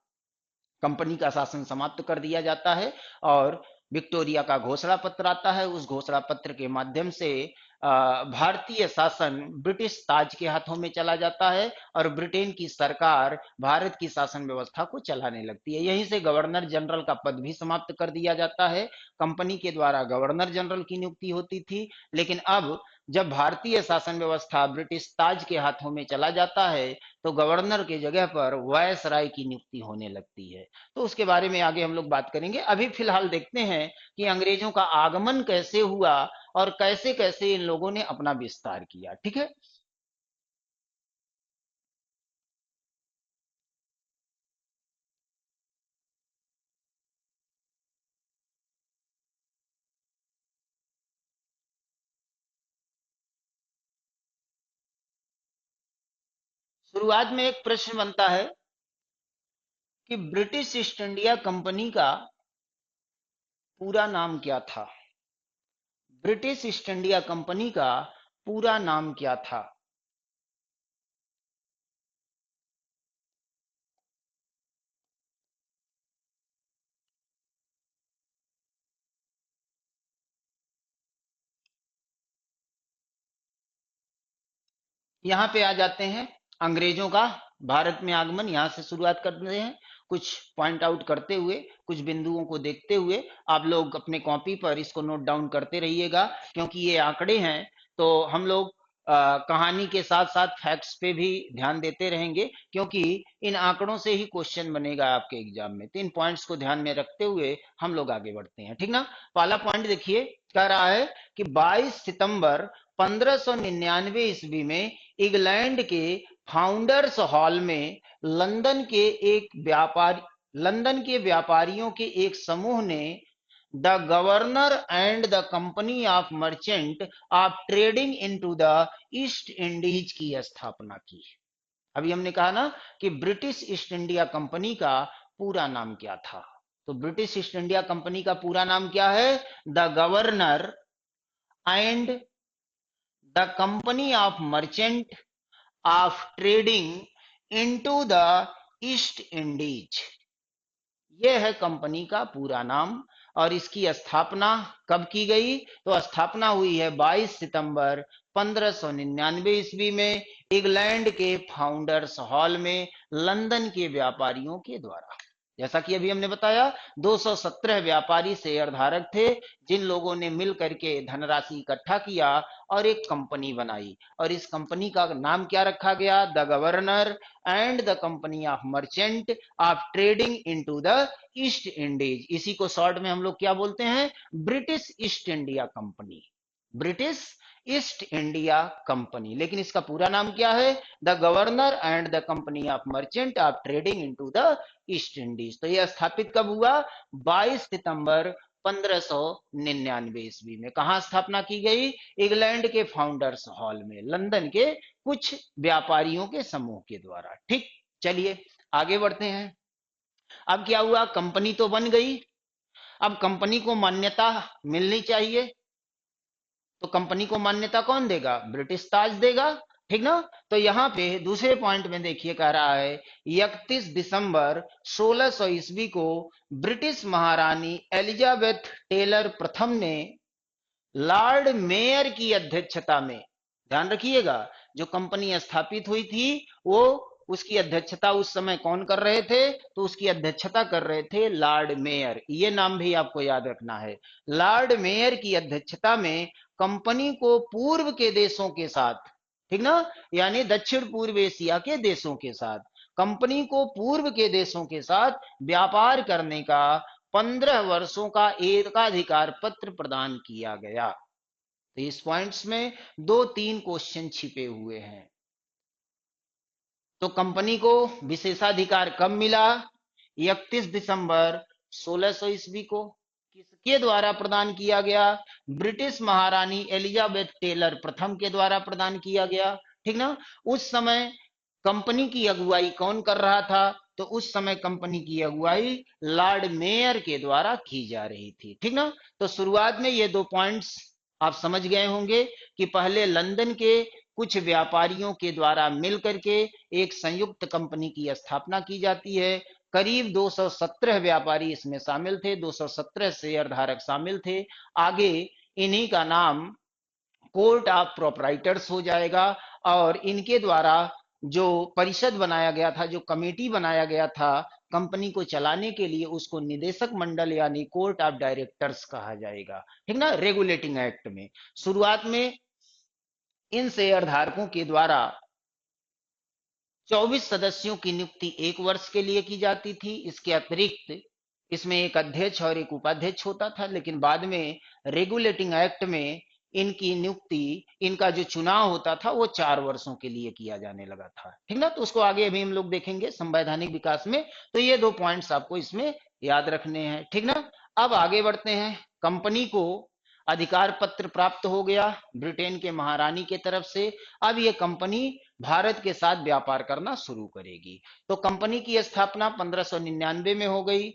कंपनी का शासन समाप्त कर दिया जाता है और विक्टोरिया का घोषणा पत्र आता है। उस घोषणा पत्र के माध्यम से भारतीय शासन ब्रिटिश ताज के हाथों में चला जाता है और ब्रिटेन की सरकार भारत की शासन व्यवस्था को चलाने लगती है। यहीं से गवर्नर जनरल का पद भी समाप्त कर दिया जाता है। कंपनी के द्वारा गवर्नर जनरल की नियुक्ति होती थी, लेकिन अब जब भारतीय शासन व्यवस्था ब्रिटिश ताज के हाथों में चला जाता है तो गवर्नर के जगह पर वायसराय की नियुक्ति होने लगती है। तो उसके बारे में आगे हम लोग बात करेंगे। अभी फिलहाल देखते हैं कि अंग्रेजों का आगमन कैसे हुआ और कैसे कैसे इन लोगों ने अपना विस्तार किया। ठीक है? शुरुआत में एक प्रश्न बनता है कि ब्रिटिश ईस्ट इंडिया कंपनी का पूरा नाम क्या था? ब्रिटिश ईस्ट इंडिया कंपनी का पूरा नाम क्या था? यहां पे आ जाते हैं अंग्रेजों का भारत में आगमन। यहां से शुरुआत करते हैं, कुछ पॉइंट आउट करते हुए, कुछ बिंदुओं को देखते हुए। आप लोग अपने कॉपी पर इसको नोट डाउन करते रहिएगा, क्योंकि ये आंकड़े हैं तो हम लोग कहानी के साथ साथ फैक्ट्स पे भी ध्यान देते रहेंगे, क्योंकि इन आंकड़ों से ही क्वेश्चन बनेगा आपके एग्जाम में। तो इन पॉइंट्स को ध्यान में रखते हुए हम लोग आगे बढ़ते हैं। ठीक ना? पहला पॉइंट देखिए, कह रहा है कि 22 सितंबर 1599 ईस्वी में इंग्लैंड के फाउंडर्स हॉल में लंदन के व्यापारियों के एक समूह ने the governor and the company of merchant of trading into the east Indies की स्थापना की। अभी हमने कहा ना कि ब्रिटिश ईस्ट इंडिया कंपनी का पूरा नाम क्या था? तो ब्रिटिश ईस्ट इंडिया कंपनी का पूरा नाम क्या है? The governor and the company of merchant of trading into the east Indies. यह है कंपनी का पूरा नाम। और इसकी स्थापना कब की गई? तो स्थापना हुई है 22 सितंबर 1599 ईस्वी में इंग्लैंड के फाउंडर्स हॉल में लंदन के व्यापारियों के द्वारा। जैसा कि अभी हमने बताया, 217 व्यापारी शेयर धारक थे, जिन लोगों ने मिल करके धनराशि इकट्ठा किया और एक कंपनी बनाई, और इस कंपनी का नाम क्या रखा गया? The governor and the company of merchant of trading into the east Indies. इसी को शॉर्ट में हम लोग क्या बोलते हैं? British east India company, British east India company. लेकिन इसका पूरा नाम क्या है? The governor and the company of merchant of trading into the east Indies. तो यह स्थापित कब हुआ? 22 सितंबर 1599 ईस्वी में। कहां स्थापना की गई? इंग्लैंड के फाउंडर्स हॉल में, लंदन के कुछ व्यापारियों के समूह के द्वारा। ठीक, चलिए आगे बढ़ते हैं। अब क्या हुआ? कंपनी तो बन गई, अब कंपनी को मान्यता मिलनी चाहिए, तो कंपनी को मान्यता कौन देगा? ब्रिटिश ताज देगा, ठीक ना? तो यहां पे दूसरे पॉइंट में देखिए, कह रहा है 31 दिसंबर 1600 ईस्वी को ब्रिटिश महारानी एलिजाबेथ टेलर प्रथम ने लॉर्ड मेयर की अध्यक्षता में, ध्यान रखिएगा, जो कंपनी स्थापित हुई थी वो, उसकी अध्यक्षता उस समय कौन कर रहे थे? तो उसकी अध्यक्षता कर रहे थे लॉर्ड मेयर। ये नाम भी आपको याद रखना है। लॉर्ड मेयर की अध्यक्षता में कंपनी को पूर्व के देशों के साथ, ठीक ना, यानी दक्षिण पूर्व एशिया के देशों के साथ, कंपनी को पूर्व के देशों के साथ व्यापार करने का 15 वर्षों का एकाधिकार पत्र प्रदान किया गया। तो इस पॉइंट्स में दो तीन क्वेश्चन छिपे हुए हैं। तो कंपनी को विशेषाधिकार कब मिला? 31 दिसंबर 1600 ईस्वी को। किसके द्वारा प्रदान किया गया? ब्रिटिश महारानी एलिजाबेथ टेलर प्रथम के द्वारा प्रदान किया गया, ठीक ना? उस समय कंपनी की अगुवाई कौन कर रहा था? तो उस समय कंपनी की अगुवाई लॉर्ड मेयर के द्वारा की जा रही थी, ठीक ना? तो शुरुआत में ये दो पॉइंट्स आप समझ गए होंगे कि पहले लंदन के कुछ व्यापारियों के द्वारा मिलकर के एक संयुक्त कंपनी की स्थापना की जाती है। करीब 217 व्यापारी इसमें शामिल थे, 217 शेयर धारक शामिल थे। आगे इन्हीं का नाम कोर्ट ऑफ प्रोपराइटर्स हो जाएगा, और इनके द्वारा जो परिषद बनाया गया था, जो कमेटी बनाया गया था कंपनी को चलाने के लिए, उसको निदेशक मंडल यानी कोर्ट ऑफ डायरेक्टर्स कहा जाएगा, ठीक ना, रेगुलेटिंग एक्ट में। शुरुआत में इन शेयर धारकों के द्वारा 24 सदस्यों की नियुक्ति 1 वर्ष के लिए की जाती थी। इसके अतिरिक्त इसमें एक अध्यक्ष और एक उपाध्यक्ष होता था, लेकिन बाद में रेगुलेटिंग एक्ट में इनकी नियुक्ति, इनका जो चुनाव होता था वो 4 वर्षों के लिए किया जाने लगा था, ठीक ना? तो उसको आगे अभी हम लोग देखेंगे संवैधानिक विकास में। तो ये दो पॉइंट्स आपको इसमें याद रखने हैं, ठीक ना? अब आगे बढ़ते हैं। कंपनी को अधिकार पत्र प्राप्त हो गया ब्रिटेन के महारानी के तरफ से। अब ये कंपनी भारत के साथ व्यापार करना शुरू करेगी। तो कंपनी की स्थापना 1599 में हो गई,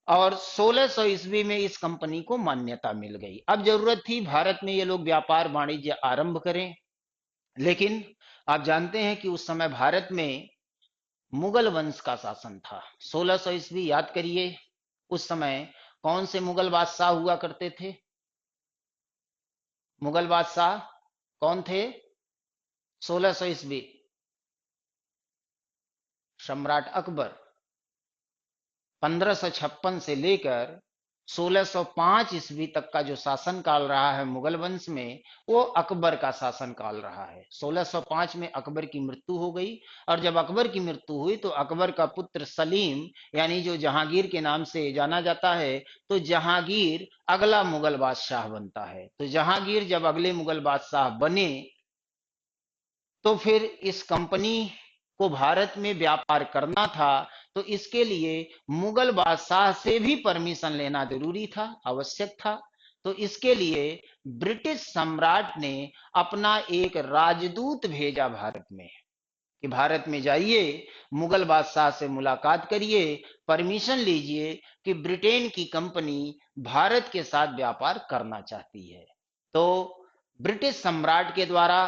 और 1600 ईस्वी में इस कंपनी को मान्यता मिल गई। अब जरूरत थी भारत में ये लोग व्यापार वाणिज्य आरंभ करें, लेकिन आप जानते हैं कि उस समय भारत में मुगल वंश का शासन था। 1600 ईस्वी याद करिए, उस समय कौन से मुगल बादशाह हुआ करते थे? मुगल बादशाह कौन थे 1600 ईस्वी? सम्राट अकबर। 1556 से लेकर 1605 ईस्वी तक का जो शासन काल रहा है मुगल वंश में, वो अकबर का शासन काल रहा है। 1605 में अकबर की मृत्यु हो गई, और जब अकबर की मृत्यु हुई तो अकबर का पुत्र सलीम, यानी जो जहांगीर के नाम से जाना जाता है, तो जहांगीर अगला मुगल बादशाह बनता है। तो जहांगीर जब अगले मुगल बादशाह बने, तो फिर इस कंपनी को भारत में व्यापार करना था, तो इसके लिए मुगल बादशाह से भी परमिशन लेना जरूरी था, आवश्यक था। तो इसके लिए ब्रिटिश सम्राट ने अपना एक राजदूत भेजा भारत में, कि भारत में जाइए, मुगल बादशाह से मुलाकात करिए, परमिशन लीजिए कि ब्रिटेन की कंपनी भारत के साथ व्यापार करना चाहती है। तो ब्रिटिश सम्राट के द्वारा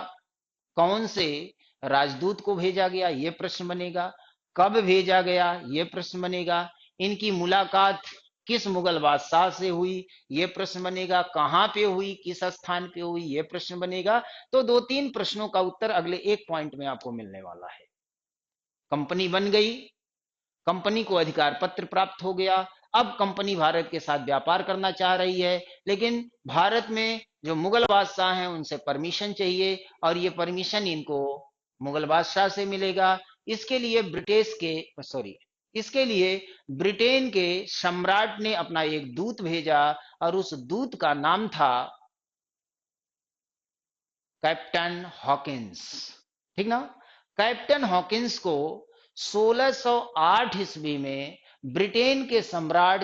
कौन से राजदूत को भेजा गया, ये प्रश्न बनेगा। कब भेजा गया, ये प्रश्न बनेगा। इनकी मुलाकात किस मुगल बादशाह से हुई, ये प्रश्न बनेगा। कहां पे हुई, किस स्थान पे हुई, ये प्रश्न बनेगा। तो दो तीन प्रश्नों का उत्तर अगले एक पॉइंट में आपको मिलने वाला है। कंपनी बन गई, कंपनी को अधिकार पत्र प्राप्त हो गया। अब कंपनी भारत के साथ व्यापार करना चाह रही है, लेकिन भारत में जो मुगल बादशाह हैं उनसे परमिशन चाहिए, और ये परमिशन इनको मुगल बादशाह से मिलेगा। इसके लिए ब्रिटिश के सॉरी इसके लिए ब्रिटेन के सम्राट ने अपना एक दूत भेजा, और उस दूत का नाम था कैप्टन हॉकिंस। ठीक ना? कैप्टन हॉकिंस को 1608 ईस्वी में ब्रिटेन के सम्राट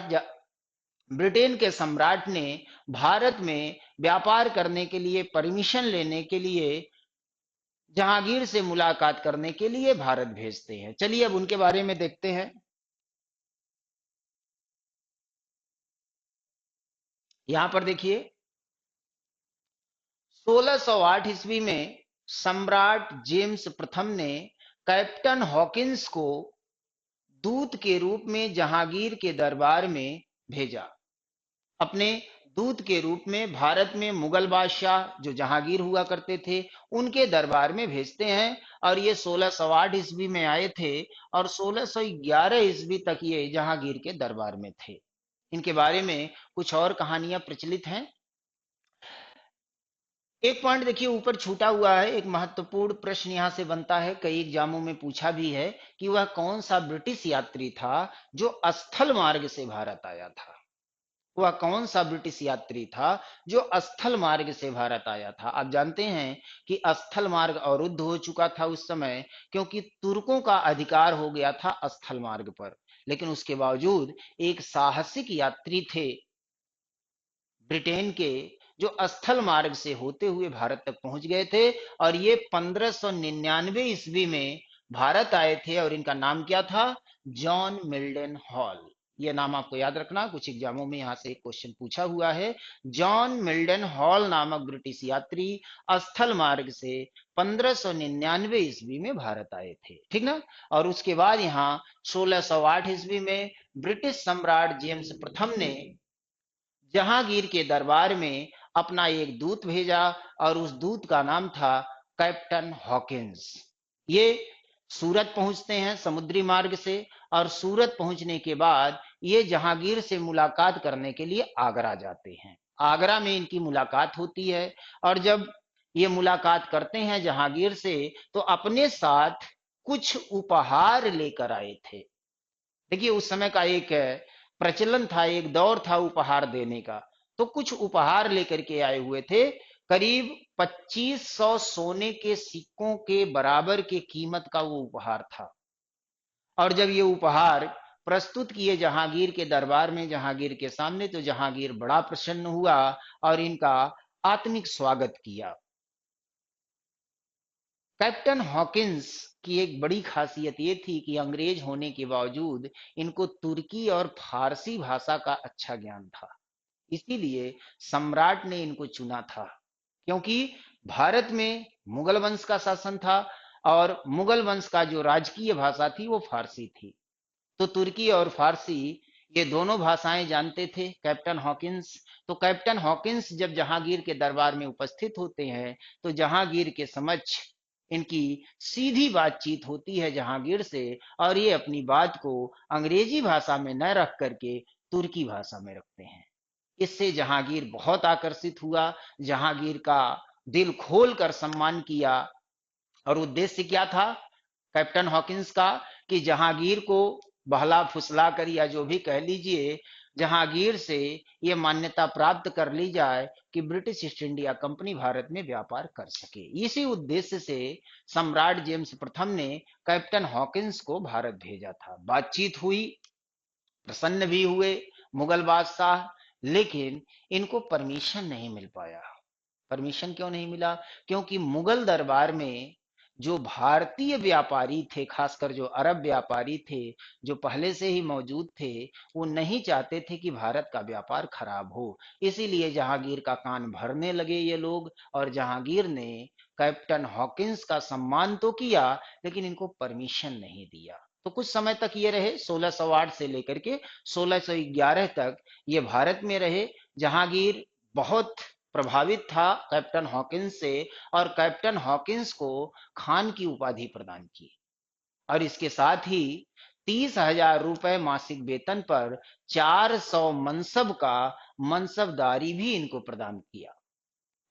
ब्रिटेन के सम्राट ने भारत में व्यापार करने के लिए, परमिशन लेने के लिए, जहांगीर से मुलाकात करने के लिए भारत भेजते हैं। चलिए अब उनके बारे में देखते हैं। यहां पर देखिए, 1608 ईस्वी में सम्राट जेम्स प्रथम ने कैप्टन हॉकिंस को दूत के रूप में जहांगीर के दरबार में भेजा। अपने दूत के रूप में भारत में मुगल बादशाह जो जहांगीर हुआ करते थे उनके दरबार में भेजते हैं, और ये 1608 ईस्वी में आए थे, और 1611 ईस्वी तक ये जहांगीर के दरबार में थे। इनके बारे में कुछ और कहानियां प्रचलित हैं। एक पॉइंट देखिए ऊपर छूटा हुआ है, एक महत्वपूर्ण प्रश्न यहां से बनता है, कई एग्जामों में पूछा भी है कि वह कौन सा ब्रिटिश यात्री था जो स्थल मार्ग से भारत आया था। वह कौन सा ब्रिटिश यात्री था जो स्थल मार्ग से भारत आया था। आप जानते हैं कि स्थल मार्ग अवरुद्ध हो चुका था उस समय, क्योंकि तुर्कों का अधिकार हो गया था स्थल मार्ग पर। लेकिन उसके बावजूद एक साहसिक यात्री थे ब्रिटेन के, जो स्थल मार्ग से होते हुए भारत तक पहुंच गए थे, और ये 1599 ईस्वी में भारत आए थे, और इनका नाम क्या था? John Mildon Hall. ये नाम आपको याद रखना, कुछ एग्जामों में यहां से एक क्वेश्चन पूछा हुआ है। जॉन मिल्डन हॉल नामक ब्रिटिश यात्री स्थल मार्ग से 1599 ईस्वी में भारत आए थे। ठीक ना? और उसके बाद यहाँ 1608 ईस्वी में ब्रिटिश सम्राट जेम्स प्रथम ने जहांगीर के दरबार में अपना एक दूत भेजा, और उस दूत का नाम था कैप्टन हॉकिंस। ये सूरत पहुंचते हैं समुद्री मार्ग से, और सूरत पहुंचने के बाद ये जहांगीर से मुलाकात करने के लिए आगरा जाते हैं। आगरा में इनकी मुलाकात होती है, और जब ये मुलाकात करते हैं जहांगीर से, तो अपने साथ कुछ उपहार लेकर आए थे। देखिए उस समय का एक प्रचलन था, एक दौर था उपहार देने का। तो कुछ उपहार लेकर के आए हुए थे, करीब 2500 सोने के सिक्कों के बराबर के कीमत का वो उपहार था। और जब ये उपहार प्रस्तुत किए जहांगीर के दरबार में, जहांगीर के सामने, तो जहांगीर बड़ा प्रसन्न हुआ और इनका आत्मिक स्वागत किया। कैप्टन हॉकिंस की एक बड़ी खासियत ये थी कि अंग्रेज होने के बावजूद इनको तुर्की और फारसी भाषा का अच्छा ज्ञान था। इसीलिए सम्राट ने इनको चुना था, क्योंकि भारत में मुगल वंश का शासन था, और मुगल वंश का जो राजकीय भाषा थी वो फारसी थी। तो तुर्की और फारसी ये दोनों भाषाएं जानते थे कैप्टन हॉकिंस। तो कैप्टन हॉकिंस जब जहांगीर के दरबार में उपस्थित होते हैं, तो जहांगीर के समक्ष इनकी सीधी बातचीत होती है जहांगीर से, और ये अपनी बात को अंग्रेजी भाषा में न रख करके तुर्की भाषा में रखते हैं। इससे जहांगीर बहुत आकर्षित हुआ, जहांगीर का दिल खोल कर सम्मान किया। और उद्देश्य क्या था कैप्टन हॉकिंस का? कि जहांगीर को बहला फुसला कर, या जो भी कह लीजिए, जहांगीर से ये मान्यता प्राप्त कर ली जाए कि British east India company Bharat में व्यापार कर सके। इसी उद्देश्य से सम्राट जेम्स प्रथम ने कैप्टन हॉकिंस को भारत भेजा था। बातचीत हुई, प्रसन्न भी हुए मुगल बादशाह, लेकिन इनको परमिशन नहीं मिल पाया। परमिशन क्यों नहीं मिला? क्योंकि मुगल दरबार में जो भारतीय व्यापारी थे, खासकर जो अरब व्यापारी थे, जो पहले से ही मौजूद थे, वो नहीं चाहते थे कि भारत का व्यापार खराब हो। इसीलिए जहांगीर का कान भरने लगे ये लोग, और जहांगीर ने कैप्टन हॉकिंस का सम्मान तो किया, लेकिन इनको परमिशन नहीं दिया। तो कुछ समय तक ये रहे, 1608 से लेकर के 1611 तक ये भारत में रहे। जहांगीर बहुत प्रभावित था कैप्टन हॉकिंस से, और कैप्टन हॉकिंस को खान की उपाधि प्रदान की। और इसके साथ ही 30,000 रुपए मासिक वेतन पर 400 मनसब का मनसबदारी भी इनको प्रदान किया।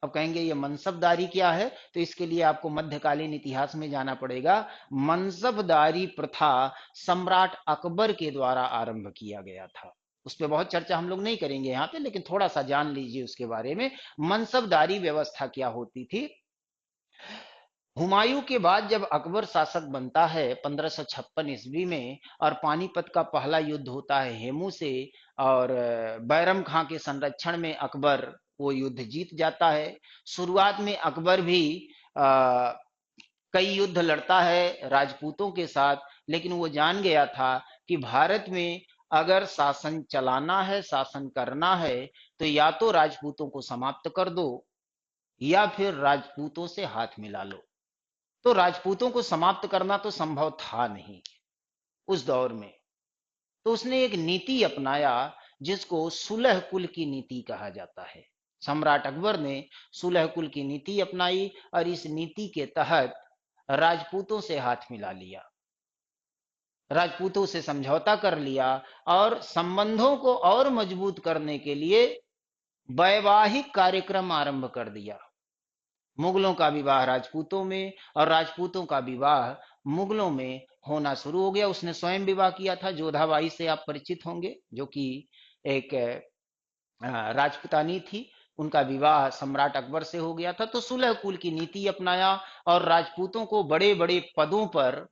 अब कहेंगे ये मनसबदारी क्या है, तो इसके लिए आपको मध्यकालीन इतिहास में जाना पड़ेगा। मनसबदारी प्रथा सम्राट अकबर के द्वारा आरंभ किया गया था। उस पर बहुत चर्चा हम लोग नहीं करेंगे यहाँ पे, लेकिन थोड़ा सा जान लीजिए उसके बारे में। मनसबदारी व्यवस्था क्या होती थी। हुमायूं के बाद जब अकबर शासक बनता है 1556 ईस्वी में, और पानीपत का पहला युद्ध होता है हेमू से, और बैरम खां के संरक्षण में अकबर वो युद्ध जीत जाता है। शुरुआत में अकबर भी आ, कई युद्ध लड़ता है राजपूतों के साथ, लेकिन वो जान गया था कि भारत में अगर शासन चलाना है, शासन करना है, तो या तो राजपूतों को समाप्त कर दो या फिर राजपूतों से हाथ मिला लो। तो राजपूतों को समाप्त करना तो संभव था नहीं उस दौर में। तो उसने एक नीति अपनाया जिसको सुलह कुल की नीति कहा जाता है। सम्राट अकबर ने सुलह कुल की नीति अपनाई और इस नीति के तहत राजपूतों से हाथ मिला लिया, राजपूतों से समझौता कर लिया, और संबंधों को और मजबूत करने के लिए वैवाहिक कार्यक्रम आरंभ कर दिया। मुगलों का विवाह राजपूतों में और राजपूतों का विवाह मुगलों में होना शुरू हो गया। उसने स्वयं विवाह किया था, जोधाबाई से आप परिचित होंगे, जो कि एक राजपुतानी थी। उनका विवाह सम्राट अकबर से हो गया था। तो सुलह कुल की नीति अपनाया और राजपूतों को बड़े बड़े पदों पर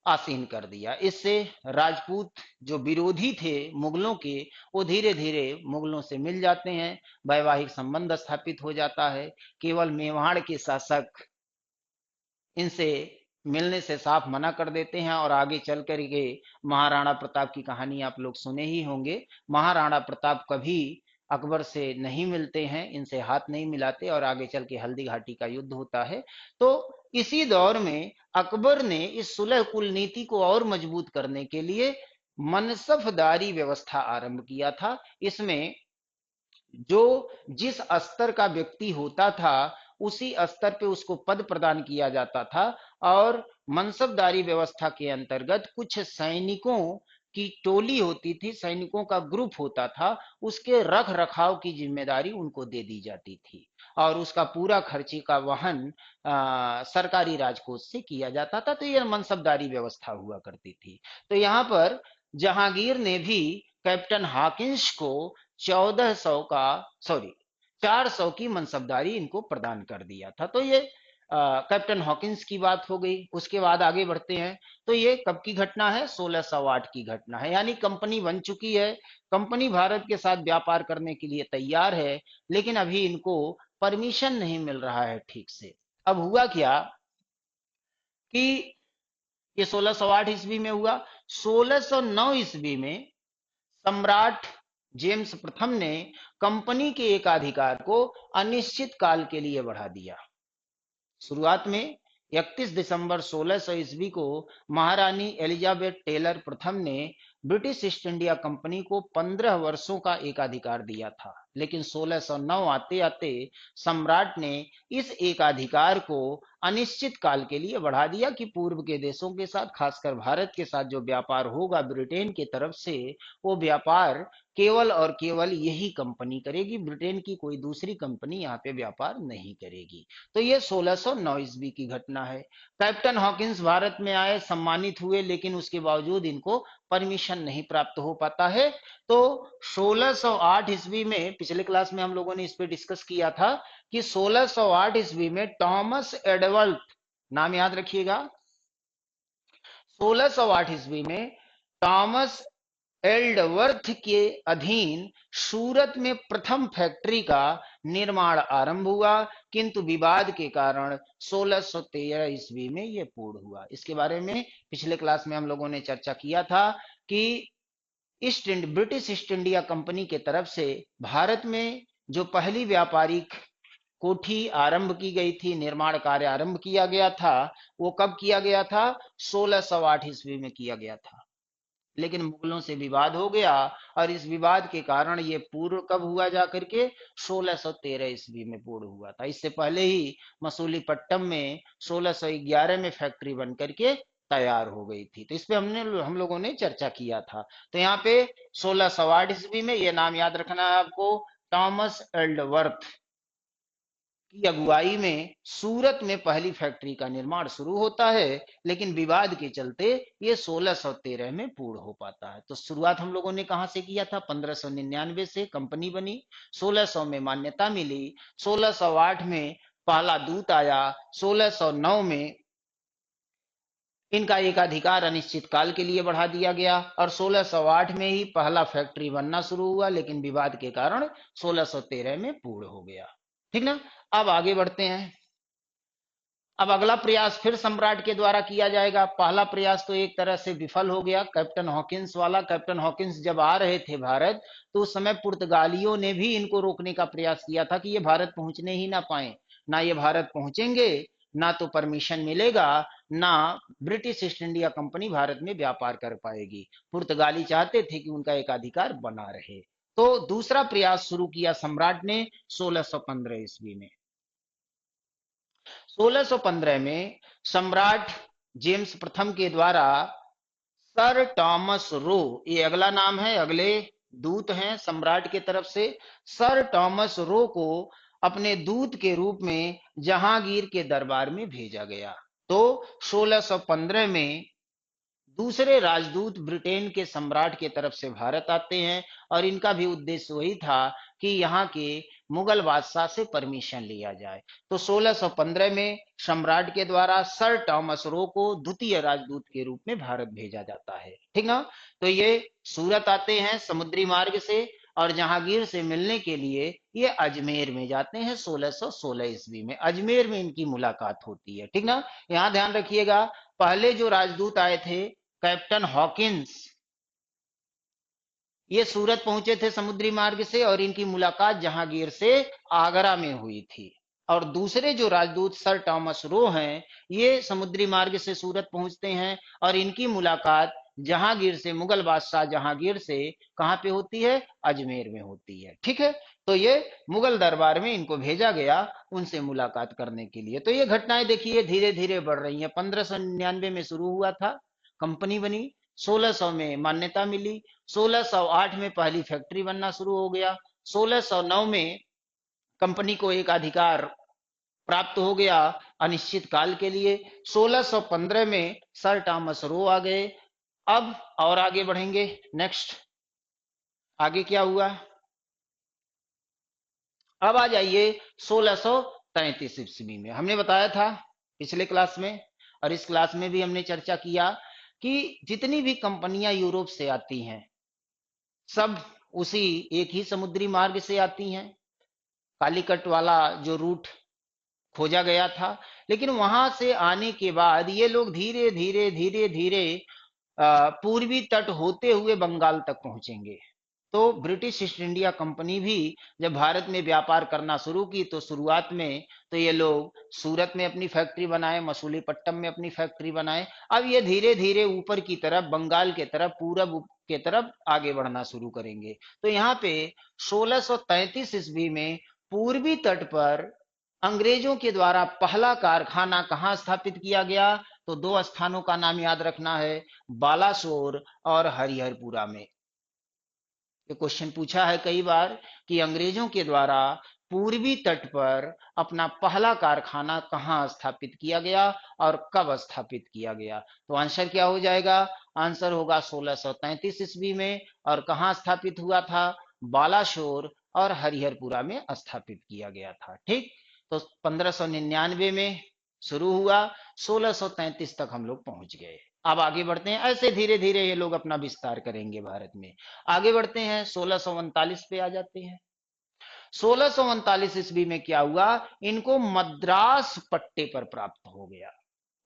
आसीन कर दिया। इससे राजपूत जो विरोधी थे मुगलों के, वो धीरे धीरे मुगलों से मिल जाते हैं, वैवाहिक संबंध स्थापित हो जाता है। केवल मेवाड़ के शासक इनसे मिलने से साफ मना कर देते हैं, और आगे चल कर के महाराणा प्रताप की कहानी आप लोग सुने ही होंगे। महाराणा प्रताप कभी अकबर से नहीं मिलते हैं, इनसे हाथ नहीं मिलाते, और आगे चल के हल्दी घाटी का युद्ध होता है। तो इसी दौर में अकबर ने इस सुलह कुल नीति को और मजबूत करने के लिए मनसबदारी व्यवस्था आरंभ किया था। इसमें जो जिस स्तर का व्यक्ति होता था उसी स्तर पे उसको पद प्रदान किया जाता था, और मनसबदारी व्यवस्था के अंतर्गत कुछ सैनिकों की टोली होती थी, सैनिकों का ग्रुप होता था, उसके रख रखाव की जिम्मेदारी उनको दे दी जाती थी, और उसका पूरा खर्चे का वहन सरकारी राजकोष से किया जाता था। तो यह मनसबदारी व्यवस्था हुआ करती थी। तो यहाँ पर जहांगीर ने भी कैप्टन हॉकिंस को 1400 का, सॉरी 400 की मनसबदारी इनको प्रदान कर दिया था। तो ये कैप्टन हॉकिंस की बात हो गई। उसके बाद आगे बढ़ते हैं। तो ये कब की घटना है? 1608 की घटना है, यानी कंपनी बन चुकी है, कंपनी भारत के साथ व्यापार करने के लिए तैयार है, लेकिन अभी इनको परमिशन नहीं मिल रहा है ठीक से। अब हुआ क्या कि ये 1608 ईस्वी में हुआ। 1609 ईस्वी में सम्राट जेम्स प्रथम ने कंपनी के एक अधिकार को अनिश्चित काल के लिए बढ़ा दिया। शुरुआत में 31 दिसंबर 1600 ईस्वी को महारानी एलिजाबेथ टेलर प्रथम ने ब्रिटिश ईस्ट इंडिया कंपनी को 15 वर्षों का एकाधिकार दिया था, लेकिन 1609 आते आते सम्राट ने इस एकाधिकार को अनिश्चित काल के लिए बढ़ा दिया कि पूर्व के देशों के साथ, खासकर भारत के साथ जो व्यापार होगा ब्रिटेन की तरफ से, वो व्यापार केवल और केवल यही कंपनी करेगी, ब्रिटेन की कोई दूसरी कंपनी यहाँ पे व्यापार नहीं करेगी। तो ये 1609 ईस्वी की घटना है। कैप्टन हॉकिंस भारत में आए, सम्मानित हुए, लेकिन उसके बावजूद इनको परमिशन नहीं प्राप्त हो पाता है। तो 1608 ईस्वी में, पिछले क्लास में हम लोगों ने इस पे डिस्कस किया था कि 1608 ईस्वी में टॉमस एडवर्थ, नाम याद रखिएगा, 1608 ईस्वी में टॉमस एल्डवर्थ के अधीन सूरत में प्रथम फैक्ट्री का निर्माण आरंभ हुआ, किंतु विवाद के कारण 1613 ईस्वी में यह पूर्ण हुआ। इसके बारे में पिछले क्लास में हम लोगों ने चर्चा किया था कि ब्रिटिश ईस्ट इंडिया कंपनी के तरफ से भारत में जो पहली व्यापारिक कोठी आरंभ की गई थी, निर्माण कार्य आरंभ किया गया था, वो कब किया गया था? 1608 ईस्वी में किया गया था। लेकिन मुगलों से विवाद हो गया, और इस विवाद के कारण ये पूर्ण कब हुआ जा करके? 1613 ईस्वी में पूर्ण हुआ था। इससे पहले ही मसूलीपट्टम में 1611 में फैक्ट्री बन करके तैयार हो गई थी। तो इस पे हम लोगों ने चर्चा किया था। तो यहाँ पे 1608 ईस्वी में, ये नाम याद रखना है आपको, थॉमस एल्डवर्थ की अगुवाई में सूरत में पहली फैक्ट्री का निर्माण शुरू होता है, लेकिन विवाद के चलते ये 1613 में पूर्ण हो पाता है। तो शुरुआत हम लोगों ने कहां से किया था? 1599 से कंपनी बनी, 1600 में मान्यता मिली, 1608 में पहला दूत आया, 1609 में इनका एकाधिकार अनिश्चित काल के लिए बढ़ा दिया गया, और 1608 में ही पहला फैक्ट्री बनना शुरू हुआ, लेकिन विवाद के कारण 1613 में पूर्ण हो गया। ठीक ना? अब आगे बढ़ते हैं। अब अगला प्रयास फिर सम्राट के द्वारा किया जाएगा। पहला प्रयास तो एक तरह से विफल हो गया, कैप्टन हॉकिंस वाला। कैप्टन हॉकिंस जब आ रहे थे भारत, तो उस समय पुर्तगालियों ने भी इनको रोकने का प्रयास किया था कि ये भारत पहुंचने ही ना पाए, ना ये भारत पहुंचेंगे, ना तो परमिशन मिलेगा, ना British east India company Bharat में व्यापार कर पाएगी। पुर्तगाली चाहते थे कि उनका एकाधिकार बना रहे। तो दूसरा प्रयास शुरू किया सम्राट ने 1615 ईस्वी में। 1615 में सम्राट जेम्स प्रथम के द्वारा सर टॉमस रो, ये अगला नाम है, अगले दूत हैं सम्राट की तरफ से, सर टॉमस रो को अपने दूत के रूप में जहांगीर के दरबार में भेजा गया। तो 1615 में दूसरे राजदूत ब्रिटेन के सम्राट की तरफ से भारत आते हैं, और इनका भी उद्देश्य वही था कि यहाँ के मुगल बादशाह से परमिशन लिया जाए। तो 1615 में सम्राट के द्वारा सर टॉमस रो को द्वितीय राजदूत के रूप में भारत भेजा जाता है। ठीक ना? तो ये सूरत आते हैं समुद्री मार्ग से, और जहांगीर से मिलने के लिए ये अजमेर में जाते हैं 1616 ईस्वी में। अजमेर में इनकी मुलाकात होती है। ठीक ना? यहाँ ध्यान रखिएगा, पहले जो राजदूत आए थे कैप्टन हॉकिंस, ये सूरत पहुंचे थे समुद्री मार्ग से, और इनकी मुलाकात जहांगीर से आगरा में हुई थी। और दूसरे जो राजदूत सर टॉमस रो हैं, ये समुद्री मार्ग से सूरत पहुंचते हैं, और इनकी मुलाकात जहांगीर से, मुगल बादशाह जहांगीर से कहां पे होती है? अजमेर में होती है। ठीक है? तो ये मुगल दरबार में इनको भेजा गया उनसे मुलाकात करने के लिए। तो ये घटनाएं देखिए धीरे धीरे बढ़ रही हैं। 1599 में शुरू हुआ था, कंपनी बनी, 1600 में मान्यता मिली, 1608 में पहली फैक्ट्री बनना शुरू हो गया, 1609 में कंपनी को एक अधिकार प्राप्त हो गया अनिश्चित काल के लिए, 1615 में सर टॉमस रो आ गए। अब और आगे बढ़ेंगे। नेक्स्ट, आगे क्या हुआ? अब आ जाइए 1633 ईस्वी में। हमने बताया था पिछले क्लास में, और इस क्लास में भी हमने चर्चा किया कि जितनी भी कंपनियां यूरोप से आती हैं, सब उसी एक ही समुद्री मार्ग से आती हैं। कालीकट वाला जो रूट खोजा गया था, लेकिन वहां से आने के बाद ये लोग धीरे धीरे धीरे धीरे पूर्वी तट होते हुए बंगाल तक पहुंचेंगे। तो ब्रिटिश ईस्ट इंडिया कंपनी भी जब भारत में व्यापार करना शुरू की, तो शुरुआत में तो ये लोग सूरत में अपनी फैक्ट्री बनाए, मसूलीपट्टम में अपनी फैक्ट्री बनाए। अब ये धीरे धीरे ऊपर की तरफ, बंगाल के तरफ, पूरब के तरफ आगे बढ़ना शुरू करेंगे। तो यहाँ पे 1633 ईस्वी में पूर्वी तट पर अंग्रेजों के द्वारा पहला कारखाना कहाँ स्थापित किया गया? तो दो स्थानों का नाम याद रखना है, बालासोर और हरिहरपुरा में। ये क्वेश्चन पूछा है कई बार कि अंग्रेजों के द्वारा पूर्वी तट पर अपना पहला कारखाना कहाँ स्थापित किया गया और कब स्थापित किया गया? तो आंसर क्या हो जाएगा? आंसर होगा 1633 ईस्वी में। और कहाँ स्थापित हुआ था? बालाशोर और हरिहरपुरा में स्थापित किया गया था। ठीक, तो 1599 में शुरू हुआ, 1633 तक हम लोग पहुंच गए। अब आगे बढ़ते हैं, ऐसे धीरे धीरे ये लोग अपना विस्तार करेंगे भारत में। आगे बढ़ते हैं, 1639 पे आ जाते हैं। 1639 ईस्वी में क्या हुआ? इनको मद्रास पट्टे पर प्राप्त हो गया।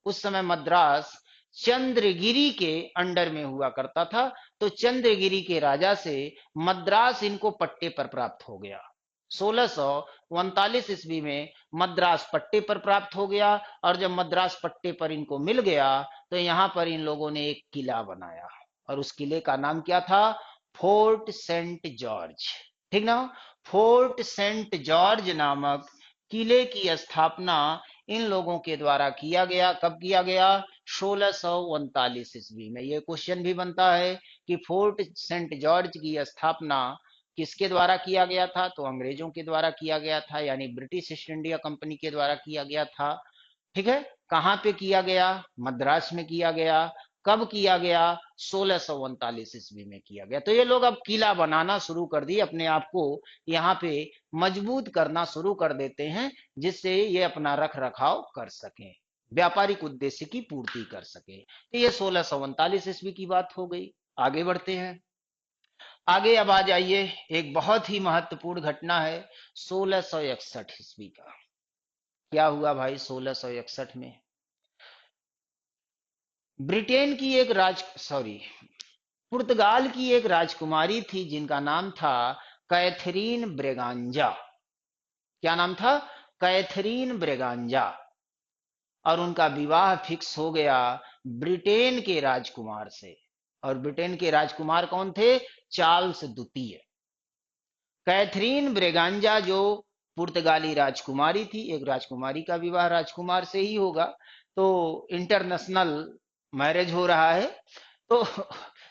उस समय मद्रास चंद्रगिरी के अंडर में हुआ करता था, तो चंद्रगिरी के राजा से मद्रास इनको पट्टे पर प्राप्त हो गया। 1639 ईस्वी में मद्रास पट्टे पर प्राप्त हो गया, और जब मद्रास पट्टे पर इनको मिल गया, तो यहां पर इन लोगों ने एक किला बनाया, और उस किले का नाम क्या था? Fort Saint George. ठीक ना? फोर्ट सेंट जॉर्ज नामक किले की स्थापना इन लोगों के द्वारा किया गया। कब किया गया? 1639 ईस्वी में। ये क्वेश्चन भी बनता है कि फोर्ट सेंट जॉर्ज की स्थापना किसके द्वारा किया गया था? तो अंग्रेजों के द्वारा किया गया था, यानी ब्रिटिश ईस्ट इंडिया कंपनी के द्वारा किया गया था। ठीक है। कहाँ पे किया गया? मद्रास में किया गया। कब किया गया? 1639 ईस्वी में किया गया। तो ये लोग अब किला बनाना शुरू कर दिए, अपने आप को यहाँ पे मजबूत करना शुरू कर देते हैं, जिससे ये अपना रख रखाव कर सकें, व्यापारिक उद्देश्य की पूर्ति कर सके। तो ये 1639 ईस्वी की बात हो गई। आगे बढ़ते हैं। आगे अब आ जाइए, एक बहुत ही महत्वपूर्ण घटना है 1661 ईस्वी का। क्या हुआ भाई 1661 में? ब्रिटेन की एक पुर्तगाल की एक राजकुमारी थी जिनका नाम था कैथरीन ब्रेगांजा। क्या नाम था? कैथरीन ब्रेगांजा। और उनका विवाह फिक्स हो गया ब्रिटेन के राजकुमार से। और ब्रिटेन के राजकुमार कौन थे? चार्ल्स द्वितीय। कैथरीन ब्रेगांजा जो पुर्तगाली राजकुमारी थी, एक राजकुमारी का विवाह राजकुमार से ही होगा, तो इंटरनेशनल मैरिज हो रहा है। तो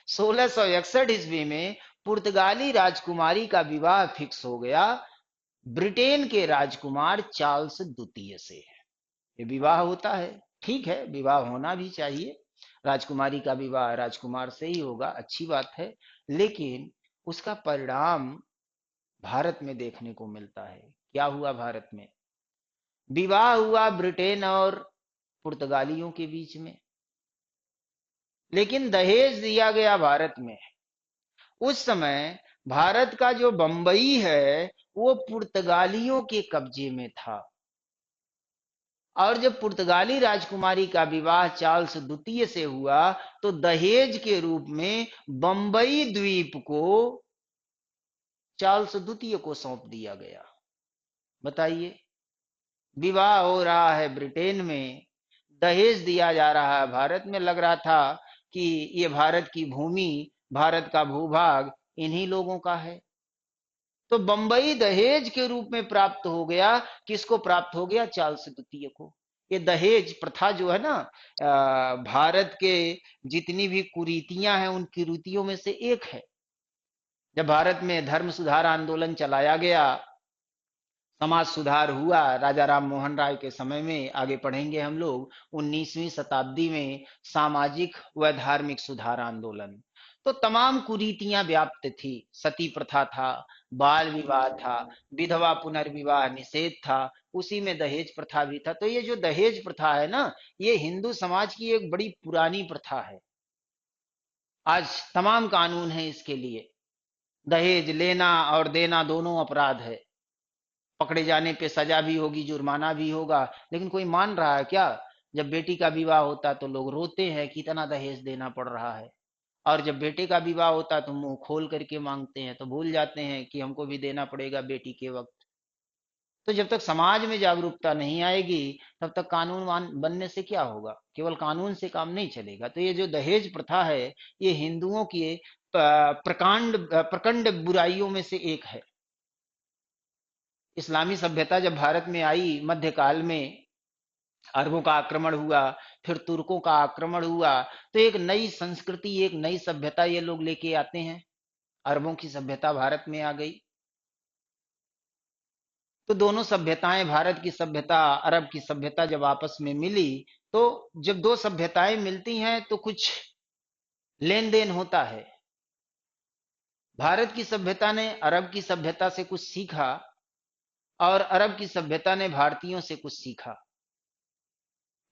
1661 ईस्वी में पुर्तगाली राजकुमारी का विवाह फिक्स हो गया ब्रिटेन के राजकुमार चार्ल्स द्वितीय से। ये विवाह होता है, ठीक है, विवाह होना भी चाहिए। राजकुमारी का विवाह राजकुमार से ही होगा, अच्छी बात है। लेकिन उसका परिणाम भारत में देखने को मिलता है। क्या हुआ भारत में? विवाह हुआ ब्रिटेन और पुर्तगालियों के बीच में, लेकिन दहेज दिया गया भारत में। उस समय भारत का जो बंबई है वो पुर्तगालियों के कब्जे में था। और जब पुर्तगाली राजकुमारी का विवाह चार्ल्स द्वितीय से हुआ तो दहेज के रूप में बंबई द्वीप को चार्ल्स द्वितीय को सौंप दिया गया। बताइए, विवाह हो रहा है ब्रिटेन में, दहेज दिया जा रहा है भारत में। लग रहा था कि ये भारत की भूमि, भारत का भूभाग इन्हीं लोगों का है। तो बंबई दहेज के रूप में प्राप्त हो गया। किसको प्राप्त हो गया? चार्ल्स द्वितीय को। ये दहेज प्रथा जो है ना, भारत के जितनी भी कुरीतियां हैं उन कुरीतियों में से एक है। जब भारत में धर्म सुधार आंदोलन चलाया गया, समाज सुधार हुआ राजा राम मोहन राय के समय में, आगे पढ़ेंगे हम लोग, 19वीं शताब्दी में सामाजिक व धार्मिक सुधार आंदोलन। तो तमाम कुरीतियां व्याप्त थी। सती प्रथा था, बाल विवाह था, विधवा पुनर्विवाह निषेध था, उसी में दहेज प्रथा भी था। तो ये जो दहेज प्रथा है ना, ये हिंदू समाज की एक बड़ी पुरानी प्रथा है। आज तमाम कानून है इसके लिए। दहेज लेना और देना दोनों अपराध है, पकड़े जाने पे सजा भी होगी, जुर्माना भी होगा। लेकिन कोई मान रहा है क्या? जब बेटी का विवाह होता तो लोग रोते हैं कि इतना दहेज देना पड़ रहा है, और जब बेटे का विवाह होता तो मुंह खोल करके मांगते हैं, तो भूल जाते हैं कि हमको भी देना पड़ेगा बेटी के वक्त। तो जब तक समाज में जागरूकता नहीं आएगी तब तक कानून बनने से क्या होगा? केवल कानून से काम नहीं चलेगा। तो ये जो दहेज प्रथा है, ये हिंदुओं की प्रकांड बुराइयों में से एक है। इस्लामी सभ्यता जब भारत में आई मध्यकाल में, अरबों का आक्रमण हुआ, फिर तुर्कों का आक्रमण हुआ, तो एक नई संस्कृति, एक नई सभ्यता ये लोग लेके आते हैं। अरबों की सभ्यता भारत में आ गई। तो दोनों सभ्यताएं, भारत की सभ्यता, अरब की सभ्यता जब आपस में मिली, तो जब दो सभ्यताएं मिलती हैं तो कुछ लेन देन होता है। भारत की सभ्यता ने अरब की सभ्यता से कुछ सीखा, और अरब की सभ्यता ने भारतीयों से कुछ सीखा।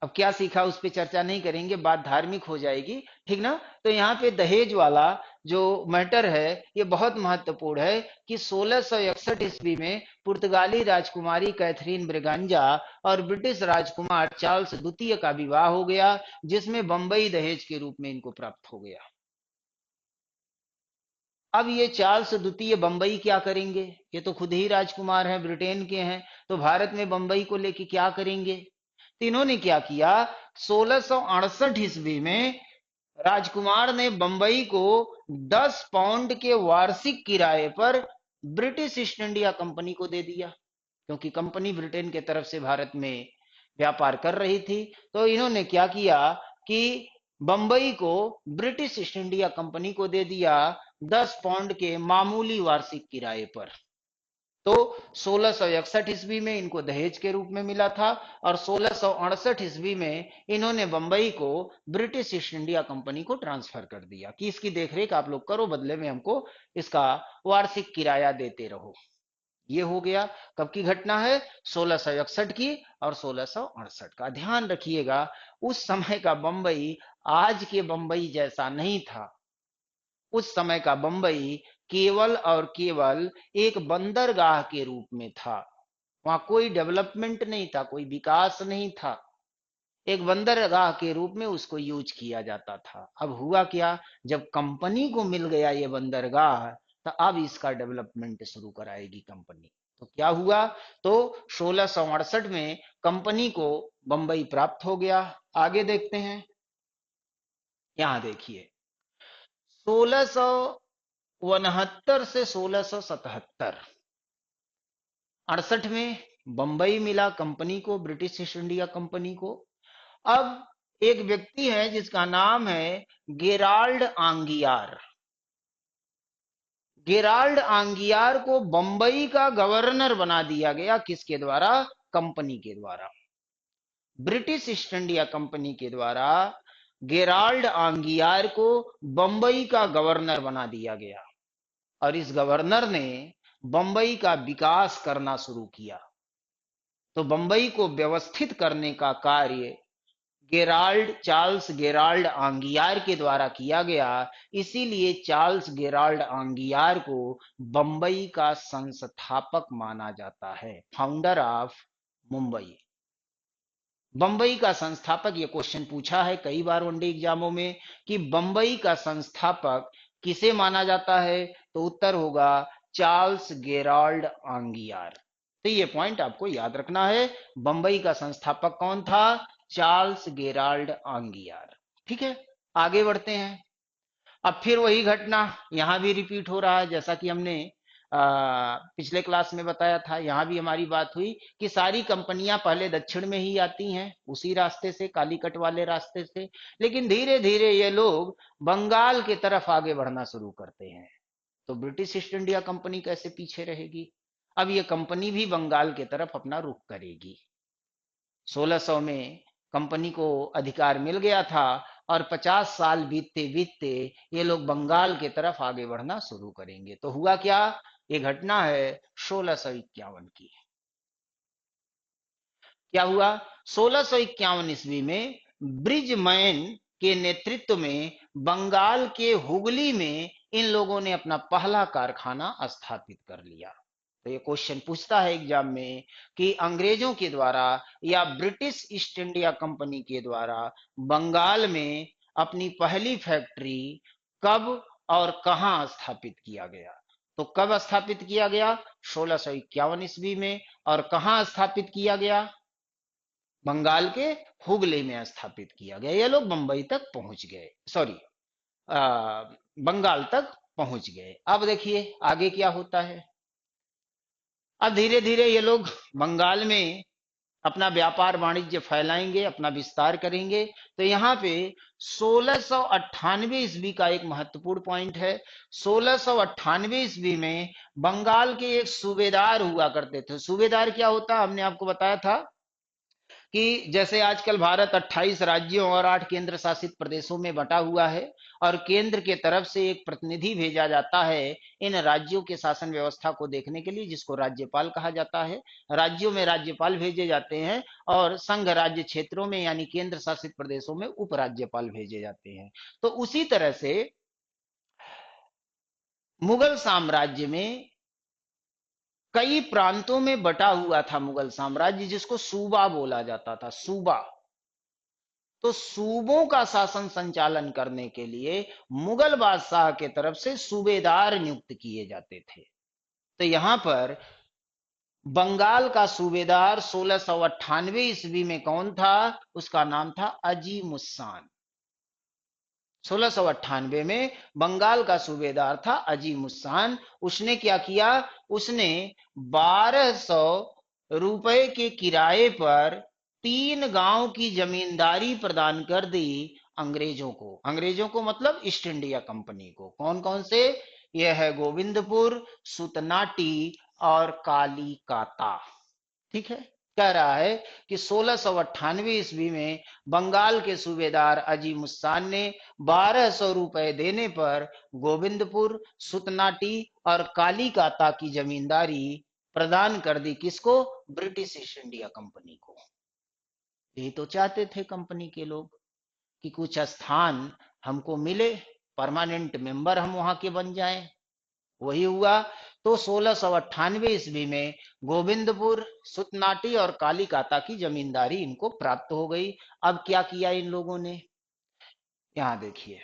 अब क्या सीखा उस पे चर्चा नहीं करेंगे, बात धार्मिक हो जाएगी, ठीक ना। तो यहाँ पे दहेज वाला जो मैटर है ये बहुत महत्वपूर्ण है कि 1661 ईस्वी में पुर्तगाली राजकुमारी कैथरीन ब्रिगांजा और ब्रिटिश राजकुमार चार्ल्स द्वितीय का विवाह हो गया, जिसमें बंबई दहेज के रूप में इनको प्राप्त हो गया। अब ये चार्ल्स द्वितीय बंबई क्या करेंगे? ये तो खुद ही राजकुमार हैं, ब्रिटेन के हैं, तो भारत में बंबई को लेके क्या करेंगे? तो इन्होंने क्या किया, 1668 ईस्वी में राजकुमार ने बंबई को 10 पाउंड के वार्षिक किराए पर ब्रिटिश ईस्ट इंडिया कंपनी को दे दिया, क्योंकि कंपनी ब्रिटेन के तरफ से भारत में व्यापार कर रही थी। तो इन्होंने क्या किया कि बंबई को ब्रिटिश ईस्ट इंडिया कंपनी को दे दिया 10 पाउंड के मामूली वार्षिक किराए पर। तो 1661 ईस्वी में इनको दहेज के रूप में मिला था, और 1668 ईस्वी में इन्होंने बंबई को ब्रिटिश ईस्ट इंडिया कंपनी को ट्रांसफर कर दिया कि इसकी देखरेख आप लोग करो, बदले में हमको इसका वार्षिक किराया देते रहो। ये हो गया। कब की घटना है? 1661 की और 1668 का। ध्यान रखिएगा, उस समय का बंबई आज के बंबई जैसा नहीं था। उस समय का बंबई केवल और केवल एक बंदरगाह के रूप में था। वहां कोई डेवलपमेंट नहीं था, कोई विकास नहीं था। एक बंदरगाह के रूप में उसको यूज किया जाता था। अब हुआ क्या, जब कंपनी को मिल गया ये बंदरगाह, तो अब इसका डेवलपमेंट शुरू कराएगी कंपनी। तो क्या हुआ, तो 1668 में कंपनी को बंबई प्राप्त हो गया। आगे देखते हैं, यहां देखिए 1669 से 1677, 68 में बंबई मिला कंपनी को, ब्रिटिश ईस्ट इंडिया कंपनी को। अब एक व्यक्ति है जिसका नाम है गेराल्ड आंगियार। गेराल्ड आंगियार को बंबई का गवर्नर बना दिया गया। किसके द्वारा? कंपनी के द्वारा, ब्रिटिश ईस्ट इंडिया कंपनी के द्वारा गेराल्ड आंगियार को बंबई का गवर्नर बना दिया गया। और इस गवर्नर ने बंबई का विकास करना शुरू किया। तो बंबई को व्यवस्थित करने का कार्य चार्ल्स गेराल्ड आंगियार के द्वारा किया गया। इसीलिए चार्ल्स गेराल्ड आंगियार को बंबई का संस्थापक माना जाता है, फाउंडर ऑफ मुंबई। बंबई का संस्थापक, ये क्वेश्चन पूछा है कई बार वनडे एग्जामों में कि बंबई का संस्थापक किसे माना जाता है, तो उत्तर होगा चार्ल्स गेराल्ड आंगियार। तो ये पॉइंट आपको याद रखना है, बंबई का संस्थापक कौन था? चार्ल्स गेराल्ड आंगियार। ठीक है, आगे बढ़ते हैं। अब फिर वही घटना यहां भी रिपीट हो रहा है, जैसा कि हमने पिछले क्लास में बताया था। यहां भी हमारी बात हुई कि सारी कंपनियां पहले दक्षिण में ही आती हैं, उसी रास्ते से, कालीकट वाले रास्ते से, लेकिन धीरे धीरे ये लोग बंगाल की तरफ आगे बढ़ना शुरू करते हैं। तो ब्रिटिश ईस्ट इंडिया कंपनी कैसे पीछे रहेगी? अब ये कंपनी भी बंगाल की तरफ अपना रुख करेगी। 1600 में कंपनी को अधिकार मिल गया था, और 50 साल बीतते बीतते ये लोग बंगाल की तरफ आगे बढ़ना शुरू करेंगे। तो हुआ क्या, ये घटना है 1651 की। क्या हुआ? 1651 ईस्वी में ब्रिजमैन के नेतृत्व में बंगाल के हुगली में इन लोगों ने अपना पहला कारखाना स्थापित कर लिया। तो ये क्वेश्चन पूछता है एग्जाम में कि अंग्रेजों के द्वारा या ब्रिटिश ईस्ट इंडिया कंपनी के द्वारा बंगाल में अपनी पहली फैक्ट्री कब और कहां स्थापित किया गया? तो कब स्थापित किया गया? 1651 ईस्वी में। और कहां स्थापित किया गया? बंगाल के हुगली में स्थापित किया गया। ये लोग बंबई तक पहुंच गए, सॉरी, बंगाल तक पहुंच गए। अब देखिए आगे क्या होता है। अब धीरे धीरे ये लोग बंगाल में अपना व्यापार वाणिज्य फैलाएंगे, अपना विस्तार करेंगे। तो यहाँ पे 1698 ईस्वी का एक महत्वपूर्ण पॉइंट है। 1698 ईस्वी में बंगाल के एक सूबेदार हुआ करते थे। सूबेदार क्या होता, हमने आपको बताया था कि जैसे आजकल भारत 28 राज्यों और 8 केंद्र शासित प्रदेशों में बटा हुआ है, और केंद्र के तरफ से एक प्रतिनिधि भेजा जाता है इन राज्यों के शासन व्यवस्था को देखने के लिए, जिसको राज्यपाल कहा जाता है। राज्यों में राज्यपाल भेजे जाते हैं, और संघ राज्य क्षेत्रों में यानी केंद्र शासित प्रदेशों में उपराज्यपाल भेजे जाते हैं। तो उसी तरह से मुगल साम्राज्य में कई प्रांतों में बटा हुआ था मुगल साम्राज्य, जिसको सूबा बोला जाता था, सूबा। तो सूबों का शासन संचालन करने के लिए मुगल बादशाह के तरफ से सूबेदार नियुक्त किए जाते थे। तो यहां पर बंगाल का सूबेदार 1698 ईस्वी में कौन था? उसका नाम था अजीमुस्सान। 1698 में बंगाल का सूबेदार था अजीमुस्सान। उसने क्या किया, उसने 1200 रुपए के किराए पर 3 गांव की जमींदारी प्रदान कर दी अंग्रेजों को मतलब ईस्ट इंडिया कंपनी को। कौन कौन से? यह है गोविंदपुर, सुतनाटी और कालीकाता। ठीक है। कह रहा है कि 1698 ईस्वी में बंगाल के सूबेदार अजीम उस्सान ने 1200 रुपए देने पर गोविंदपुर, सुतनाटी और कालीकाता की जमींदारी प्रदान कर दी। किसको? ब्रिटिश ईस्ट इंडिया कंपनी को। ये तो चाहते थे कंपनी के लोग कि कुछ स्थान हमको मिले, परमानेंट मेंबर हम वहां के बन जाएं। वही हुआ। तो 1698 ईस्वी में गोविंदपुर, सुतनाटी और कालीकाता की जमींदारी इनको प्राप्त हो गई। अब क्या किया इन लोगों ने? यहां देखिए,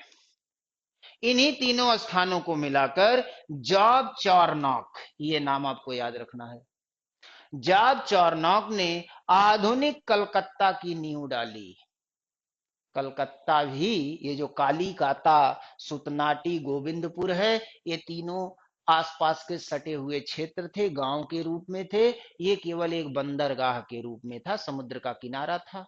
इन्हीं तीनों स्थानों को मिलाकर जॉब चौरनॉक, ये नाम आपको याद रखना है, जॉब चौरनॉक ने आधुनिक कलकत्ता की नींव डाली। कलकत्ता भी, ये जो कालीकाता, सुतनाटी, गोविंदपुर है, ये तीनों आसपास के सटे हुए क्षेत्र थे, गांव के रूप में थे। ये केवल एक बंदरगाह के रूप में था, समुद्र का किनारा था।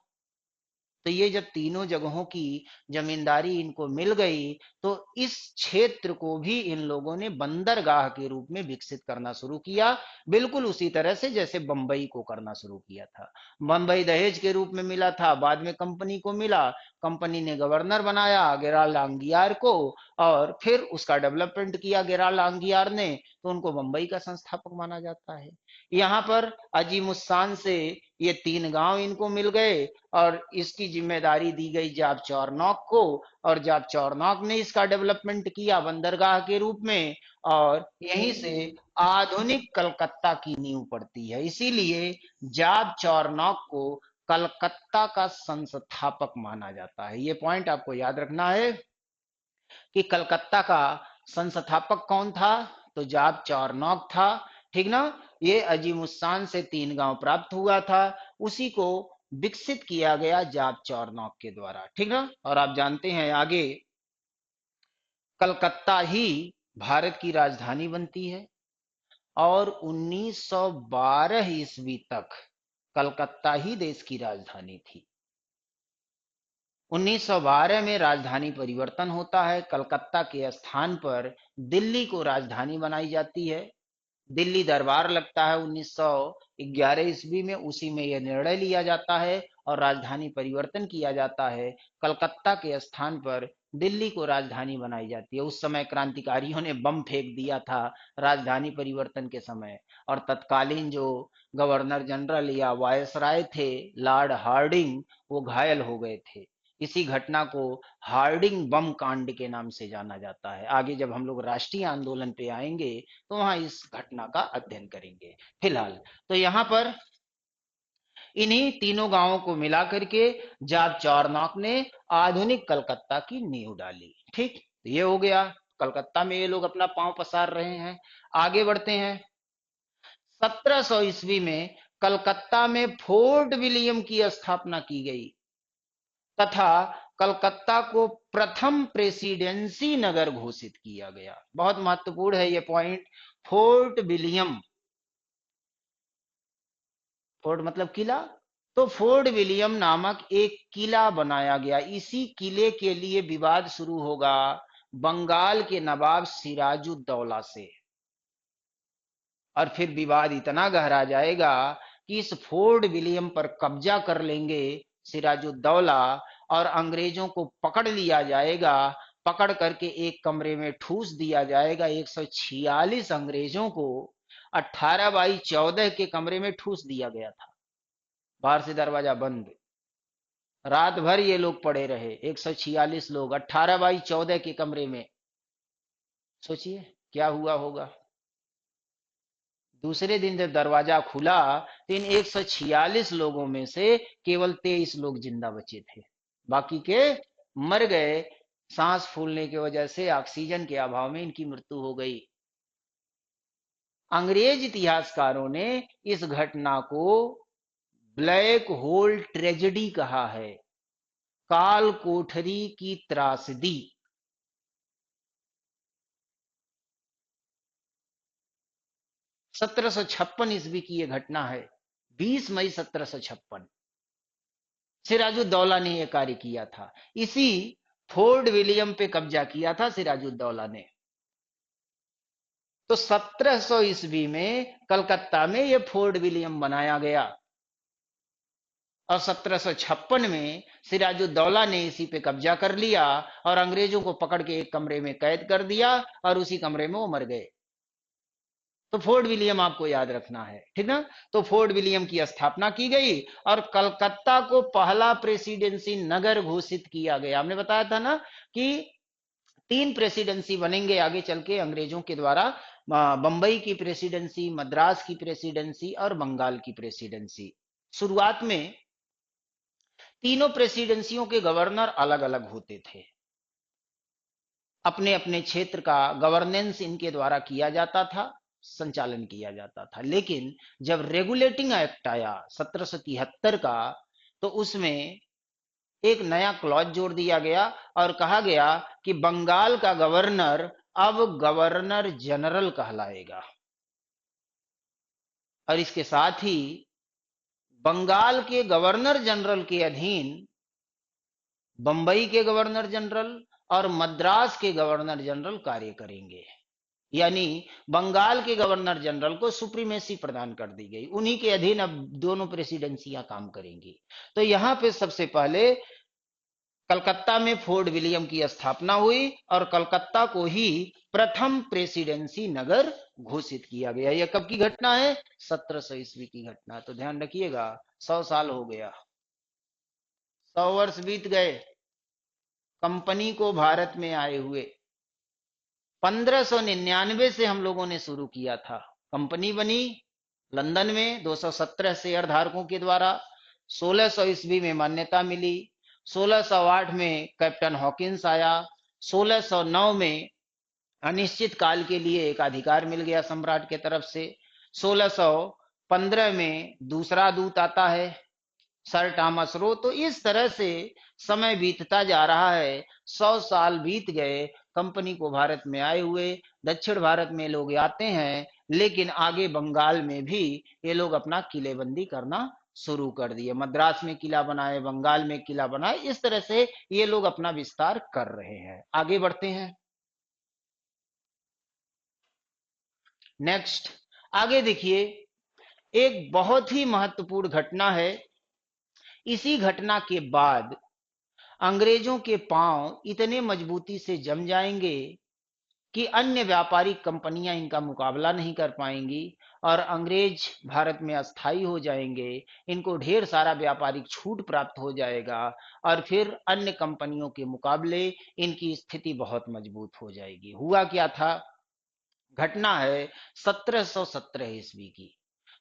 तो ये जब तीनों जगहों की जमींदारी इनको मिल गई, तो इस क्षेत्र को भी इन लोगों ने बंदरगाह के रूप में विकसित करना शुरू किया, बिल्कुल उसी तरह से जैसे बंबई को करना शुरू किया था। बंबई दहेज के रूप में मिला था, बाद में कंपनी को मिला, कंपनी ने गवर्नर बनाया गेराल्ड आंगियार को, और फिर उसका डेवलपमेंट किया गेराल्ड आंगियार ने, तो उनको बंबई का संस्थापक माना जाता है। यहाँ पर अजीमुस्सान से ये 3 गांव इनको मिल गए और इसकी जिम्मेदारी दी गई जाब चौरनॉक को, और जाब चौरनॉक ने इसका डेवलपमेंट किया बंदरगाह के रूप में, और यहीं से आधुनिक कलकत्ता की नींव पड़ती है। इसीलिए जाब चौरनॉक को कलकत्ता का संस्थापक माना जाता है। ये पॉइंट आपको याद रखना है कि कलकत्ता का संस्थापक कौन था? तो जाब चौरनॉक था। ठीक ना? ये अजीमुस्सान से 3 गांव प्राप्त हुआ था, उसी को विकसित किया गया जाब चौरनॉक के द्वारा। ठीक ना? और आप जानते हैं आगे कलकत्ता ही भारत की राजधानी बनती है, और 1912 ईस्वी तक कलकत्ता ही देश की राजधानी थी। 1912 में राजधानी परिवर्तन होता है, कलकत्ता के स्थान पर दिल्ली को राजधानी बनाई जाती है। दिल्ली दरबार लगता है 1911 ईस्वी में, उसी में यह निर्णय लिया जाता है और राजधानी परिवर्तन किया जाता है। कलकत्ता के स्थान पर दिल्ली को राजधानी बनाई जाती है। उस समय क्रांतिकारियों ने बम फेंक दिया था राजधानी परिवर्तन के समय, और तत्कालीन जो गवर्नर जनरल या वायसराय थे लॉर्ड हार्डिंग, वो घायल हो गए थे। इसी घटना को हार्डिंग बम कांड के नाम से जाना जाता है। आगे जब हम लोग राष्ट्रीय आंदोलन पे आएंगे तो वहां इस घटना का अध्ययन करेंगे। फिलहाल तो यहाँ पर इन्हीं तीनों गांवों को मिला करके जाब चौरनॉक ने आधुनिक कलकत्ता की नींव डाली। ठीक, ये हो गया। कलकत्ता में ये लोग अपना पांव पसार रहे हैं। आगे बढ़ते हैं। 1700 ईस्वी में कलकत्ता में फोर्ट विलियम की स्थापना की गई तथा कलकत्ता को प्रथम प्रेसिडेंसी नगर घोषित किया गया। बहुत महत्वपूर्ण है ये पॉइंट। फोर्ट विलियम, फोर्ट मतलब किला, तो फोर्ट विलियम नामक एक किला बनाया गया। इसी किले के लिए विवाद शुरू होगा बंगाल के नवाब सिराजुद्दौला से, और फिर विवाद इतना गहरा जाएगा कि इस फोर्ट विलियम पर कब्जा कर लेंगे सिराजुद्दौला, और अंग्रेजों को पकड़ लिया जाएगा। पकड़ करके एक कमरे में ठूस दिया जाएगा। 146 अंग्रेजों को 18x14 के कमरे में ठूस दिया गया था, बाहर से दरवाजा बंद। रात भर ये लोग पड़े रहे, 146 लोग 18x14 के कमरे में। सोचिए क्या हुआ होगा। दूसरे दिन जब दरवाजा खुला तो इन 146 लोगों में से केवल 23 लोग जिंदा बचे थे, बाकी के मर गए। सांस फूलने की वजह से, ऑक्सीजन के अभाव में इनकी मृत्यु हो गई। अंग्रेज इतिहासकारों ने इस घटना को ब्लैक होल ट्रेजेडी कहा है, काल कोठरी की त्रासदी। 1756 ईस्वी की यह घटना है, 20 मई 1756। सिराजुद्दौला ने यह कार्य किया था। इसी फोर्ट विलियम पे कब्जा किया था सिराजुद्दौला ने। तो 1700 ईस्वी में कलकत्ता में यह फोर्ट विलियम बनाया गया और 1756 में सिराजुद्दौला ने इसी पे कब्जा कर लिया और अंग्रेजों को पकड़ के एक कमरे में कैद कर दिया और उसी कमरे में वो मर गए। तो फोर्ट विलियम आपको याद रखना है, ठीक ना। तो फोर्ट विलियम की स्थापना की गई और कलकत्ता को पहला प्रेसिडेंसी नगर घोषित किया गया। हमने बताया था ना कि 3 प्रेसिडेंसी बनेंगे आगे चल के अंग्रेजों के द्वारा, बंबई की प्रेसिडेंसी, मद्रास की प्रेसिडेंसी और बंगाल की प्रेसिडेंसी। शुरुआत में तीनों प्रेसिडेंसियों के गवर्नर अलग अलग होते थे, अपने अपने क्षेत्र का गवर्नेंस इनके द्वारा किया जाता था, संचालन किया जाता था। लेकिन जब रेगुलेटिंग एक्ट आया 1773 का, तो उसमें एक नया क्लॉज जोड़ दिया गया और कहा गया कि बंगाल का गवर्नर अब गवर्नर जनरल कहलाएगा और इसके साथ ही बंगाल के गवर्नर जनरल के अधीन बंबई के गवर्नर जनरल और मद्रास के गवर्नर जनरल कार्य करेंगे। यानी बंगाल के गवर्नर जनरल को सुप्रीमेसी प्रदान कर दी गई, उन्हीं के अधीन अब दोनों प्रेसिडेंसियां काम करेंगी। तो यहां पे सबसे पहले कलकत्ता में फोर्ट विलियम की स्थापना हुई और कलकत्ता को ही प्रथम प्रेसिडेंसी नगर घोषित किया गया। यह कब की घटना है? 1700 ईस्वी की घटना। तो ध्यान रखिएगा, 100 साल हो गया, 100 वर्ष बीत गए कंपनी को भारत में आए हुए। 1599 से हम लोगों ने शुरू किया था, कंपनी बनी लंदन में 217 शेयर धारकों के द्वारा। 1600 ईस्वी में मान्यता मिली, 1608 में कैप्टन हॉकिंस आया, 1609 में अनिश्चित काल के लिए एक अधिकार मिल गया सम्राट के तरफ से, 1615 में दूसरा दूत आता है सर टॉमस रो। तो इस तरह से समय बीतता जा रहा है, 100 साल बीत गए कंपनी को भारत में आए हुए। दक्षिण भारत में लोग आते हैं, लेकिन आगे बंगाल में भी ये लोग अपना किलेबंदी करना शुरू कर दिए। मद्रास में किला बनाए, बंगाल में किला बनाए, इस तरह से ये लोग अपना विस्तार कर रहे हैं। आगे बढ़ते हैं, नेक्स्ट आगे देखिए, एक बहुत ही महत्वपूर्ण घटना है। इसी घटना के बाद अंग्रेजों के पांव इतने मजबूती से जम जाएंगे कि अन्य व्यापारिक कंपनियां इनका मुकाबला नहीं कर पाएंगी और अंग्रेज भारत में अस्थायी हो जाएंगे। इनको ढेर सारा व्यापारिक छूट प्राप्त हो जाएगा और फिर अन्य कंपनियों के मुकाबले इनकी स्थिति बहुत मजबूत हो जाएगी। हुआ क्या था? घटना है 1717 ईस्वी की।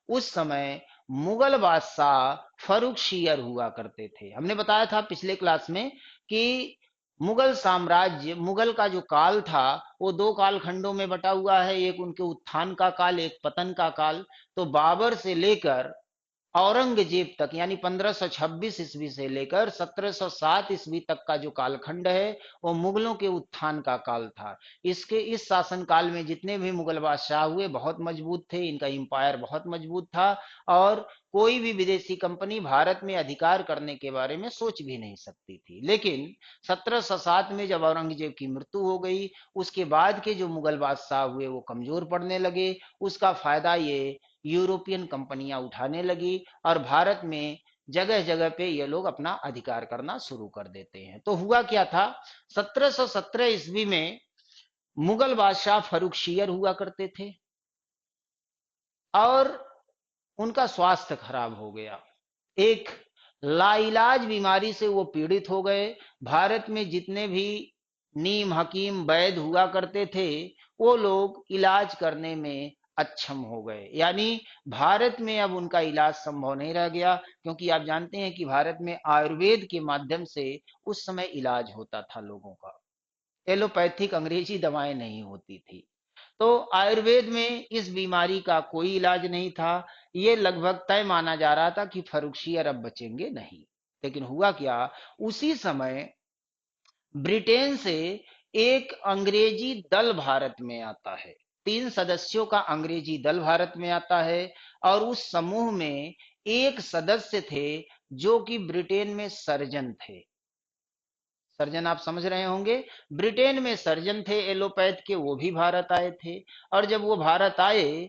उस समय मुगल बादशाह फर्रुखशियर हुआ करते थे। हमने बताया था पिछले क्लास में कि मुगल साम्राज्य, मुगल का जो काल था वो 2 कालखंडों में बटा हुआ है, एक उनके उत्थान का काल, एक पतन का काल। तो बाबर से लेकर औरंगजेब तक, यानी 1526 ईस्वी से लेकर 1707 ईस्वी तक का जो कालखंड है वो मुगलों के उत्थान का काल था। इसके इस शासन काल में जितने भी मुगल बादशाह हुए बहुत मजबूत थे, इनका एम्पायर बहुत मजबूत था और कोई भी विदेशी कंपनी भारत में अधिकार करने के बारे में सोच भी नहीं सकती थी। लेकिन 1707 में जब औरंगजेब की मृत्यु हो गई, उसके बाद के जो मुगल बादशाह हुए वो कमजोर पड़ने लगे। उसका फायदा ये यूरोपियन कंपनियां उठाने लगी और भारत में जगह जगह पे ये लोग अपना अधिकार करना शुरू कर देते हैं। तो हुआ क्या था? 1717 ईस्वी में मुगल बादशाह फर्रुखशियर हुआ करते थे और उनका स्वास्थ्य खराब हो गया। एक लाइलाज बीमारी से वो पीड़ित हो गए। भारत में जितने भी नीम हकीम वैद्य हुआ करते थे वो लोग इलाज करने में अक्षम हो गए, यानी भारत में अब उनका इलाज संभव नहीं रह गया, क्योंकि आप जानते हैं कि भारत में आयुर्वेद के माध्यम से उस समय इलाज होता था लोगों का, एलोपैथिक अंग्रेजी दवाएं नहीं होती थी। तो आयुर्वेद में इस बीमारी का कोई इलाज नहीं था। ये लगभग तय माना जा रहा था कि फर्रुखशियर अब बचेंगे नहीं। लेकिन हुआ क्या, उसी समय ब्रिटेन से एक अंग्रेजी दल भारत में आता है। 3 सदस्यों का अंग्रेजी दल भारत में आता है और उस समूह में एक सदस्य थे जो कि ब्रिटेन में सर्जन थे। सर्जन आप समझ रहे होंगे, ब्रिटेन में सर्जन थे एलोपैथ के, वो भी भारत आए थे। और जब वो भारत आए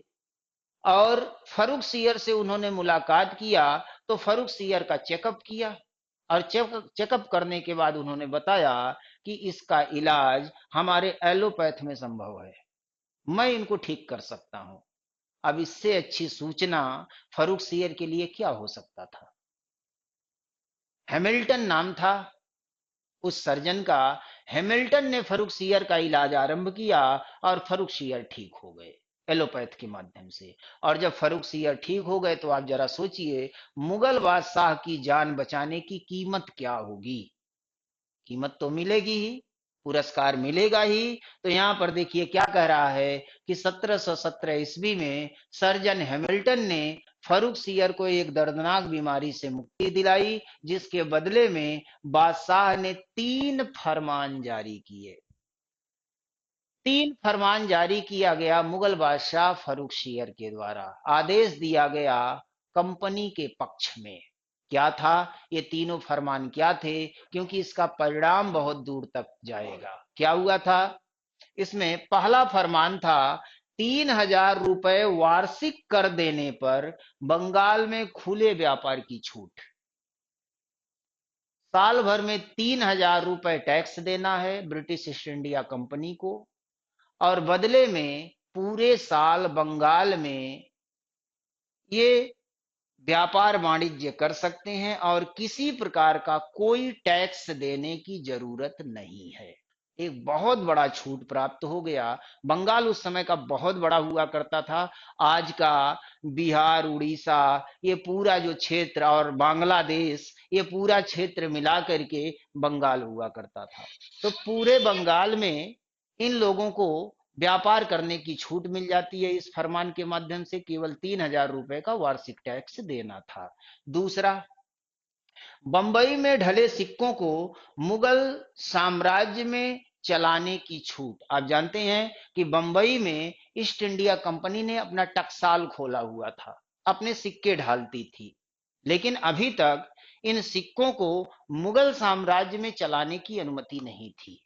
और फर्रुख सियर से उन्होंने मुलाकात किया, तो फर्रुख सियर का चेकअप किया, और चेकअप करने के बाद उन्होंने बताया कि इसका इलाज हमारे एलोपैथ में संभव है, मैं इनको ठीक कर सकता हूं। अब इससे अच्छी सूचना फर्रुख सियर के लिए क्या हो सकता था। हैमिल्टन नाम था उस सर्जन का। हैमिल्टन ने फर्रुख सियर का इलाज आरंभ किया और फर्रुख सियर ठीक हो गए एलोपैथ के माध्यम से। और जब फर्रुख सियर ठीक हो गए तो आप जरा सोचिए, मुगल बादशाह की जान बचाने की कीमत क्या होगी। कीमत तो मिलेगी ही, पुरस्कार मिलेगा ही। तो यहां पर देखिए क्या कह रहा है कि 1717 ईस्वी में सर्जन हैमिल्टन ने फर्रुख सियर को एक दर्दनाक बीमारी से मुक्ति दिलाई, जिसके बदले में बादशाह ने 3 फरमान जारी किए। 3 फरमान जारी किया गया मुगल बादशाह फर्रुख सियर के द्वारा। आदेश दिया गया कंपनी के पक्ष में। क्या था ये तीनों फरमान, क्या थे, क्योंकि इसका परिणाम बहुत दूर तक जाएगा। क्या हुआ था इसमें? पहला फरमान था 3,000 रुपए वार्षिक कर देने पर बंगाल में खुले व्यापार की छूट। साल भर में 3,000 रुपए टैक्स देना है ब्रिटिश ईस्ट इंडिया कंपनी को, और बदले में पूरे साल बंगाल में ये व्यापार वाणिज्य कर सकते हैं और किसी प्रकार का कोई टैक्स देने की जरूरत नहीं है। एक बहुत बड़ा छूट प्राप्त हो गया। बंगाल उस समय का बहुत बड़ा हुआ करता था। आज का बिहार, उड़ीसा, ये पूरा जो क्षेत्र और बांग्लादेश, ये पूरा क्षेत्र मिला करके बंगाल हुआ करता था। तो पूरे बंगाल में इन लोगों को व्यापार करने की छूट मिल जाती है इस फरमान के माध्यम से। केवल 3,000 रुपए का वार्षिक टैक्स देना था। दूसरा, बंबई में ढले सिक्कों को मुगल साम्राज्य में चलाने की छूट। आप जानते हैं कि बंबई में ईस्ट इंडिया कंपनी ने अपना टकसाल खोला हुआ था, अपने सिक्के ढालती थी, लेकिन अभी तक इन सिक्कों को मुगल साम्राज्य में चलाने की अनुमति नहीं थी।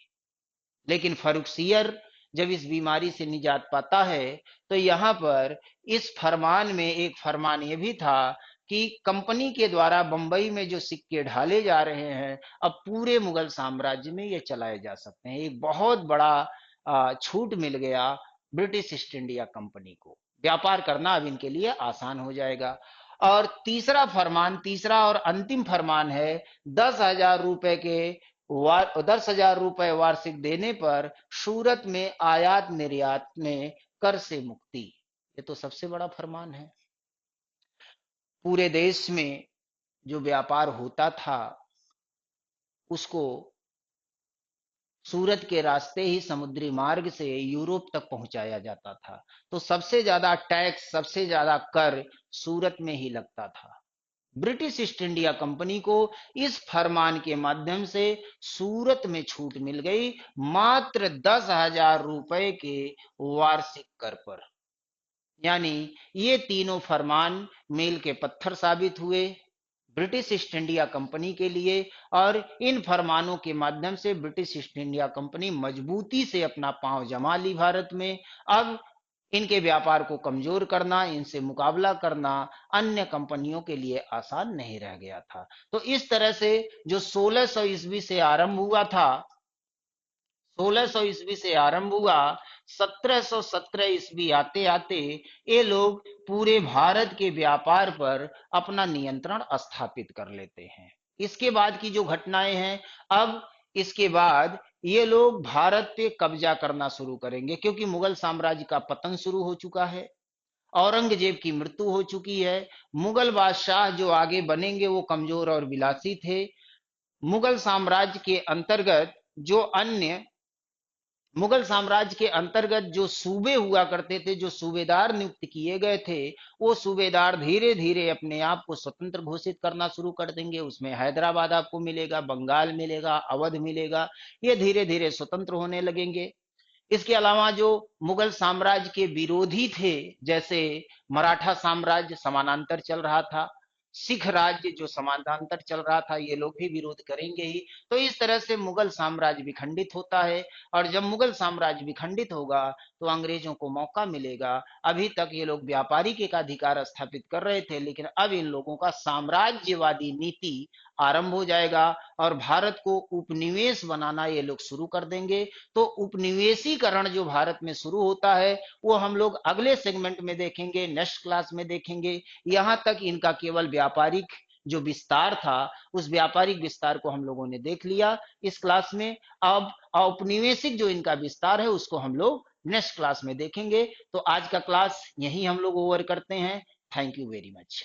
लेकिन फर्रुखसियर जब इस बीमारी से निजात पाता है, तो यहाँ पर इस फरमान में एक फरमान ये भी था कि कंपनी के द्वारा बंबई में जो सिक्के ढाले जा रहे हैं, अब पूरे मुगल साम्राज्य में ये चलाए जा सकते हैं। एक बहुत बड़ा छूट मिल गया ब्रिटिश ईस्ट इंडिया कंपनी को। व्यापार करना अब इनके लिए आसान हो जाएगा। और तीसरा फरमान, तीसरा और अंतिम फरमान है 10,000 रुपए के 10,000 रुपए वार्षिक देने पर सूरत में आयात निर्यात में कर से मुक्ति। ये तो सबसे बड़ा फरमान है। पूरे देश में जो व्यापार होता था उसको सूरत के रास्ते ही समुद्री मार्ग से यूरोप तक पहुंचाया जाता था। तो सबसे ज्यादा टैक्स, सबसे ज्यादा कर सूरत में ही लगता था। ब्रिटिश ईस्ट इंडिया कंपनी को इस फरमान के माध्यम से सूरत में छूट मिल गई, मात्र 10,000 रुपए के वार्षिक कर पर। यानी ये तीनों फरमान मील के पत्थर साबित हुए ब्रिटिश ईस्ट इंडिया कंपनी के लिए। और इन फरमानों के माध्यम से ब्रिटिश ईस्ट इंडिया कंपनी मजबूती से अपना पांव जमा ली भारत में। अब इनके व्यापार को कमजोर करना, इनसे मुकाबला करना अन्य कंपनियों के लिए आसान नहीं रह गया था। तो इस तरह से जो 1600 ईस्वी से आरंभ हुआ था, 1600 ईस्वी से आरंभ हुआ, 1717 ईस्वी आते आते ये लोग पूरे भारत के व्यापार पर अपना नियंत्रण स्थापित कर लेते हैं। इसके बाद की जो घटनाएं हैं, अब इसके बाद ये लोग भारत पे कब्जा करना शुरू करेंगे, क्योंकि मुगल साम्राज्य का पतन शुरू हो चुका है, औरंगजेब की मृत्यु हो चुकी है। मुगल बादशाह जो आगे बनेंगे वो कमजोर और विलासी थे। मुगल साम्राज्य के अंतर्गत जो अन्य मुगल साम्राज्य के अंतर्गत जो सूबे हुआ करते थे, जो सूबेदार नियुक्त किए गए थे, वो सूबेदार धीरे धीरे अपने आप को स्वतंत्र घोषित करना शुरू कर देंगे। उसमें हैदराबाद आपको मिलेगा, बंगाल मिलेगा, अवध मिलेगा, ये धीरे धीरे स्वतंत्र होने लगेंगे। इसके अलावा जो मुगल साम्राज्य के विरोधी थे, जैसे मराठा साम्राज्य समानांतर चल रहा था, सिख राज्य जो समानांतर चल रहा था, ये लोग भी विरोध करेंगे ही। तो इस तरह से मुगल साम्राज्य विखंडित होता है। और जब मुगल साम्राज्य विखंडित होगा तो अंग्रेजों को मौका मिलेगा। अभी तक ये लोग व्यापारिक एक अधिकार स्थापित कर रहे थे, लेकिन अब इन लोगों का साम्राज्यवादी नीति आरंभ हो जाएगा और भारत को उपनिवेश बनाना ये लोग शुरू कर देंगे। तो उपनिवेशीकरण जो भारत में शुरू होता है वो हम लोग अगले सेगमेंट में देखेंगे, नेक्स्ट क्लास में देखेंगे। यहां तक इनका केवल व्यापारिक जो विस्तार था, उस व्यापारिक विस्तार को हम लोगों ने देख लिया इस क्लास में। अब औपनिवेशिक जो इनका विस्तार है उसको हम लोग नेक्स्ट क्लास में देखेंगे। तो आज का क्लास यही हम लोग ओवर करते हैं। Thank you very much.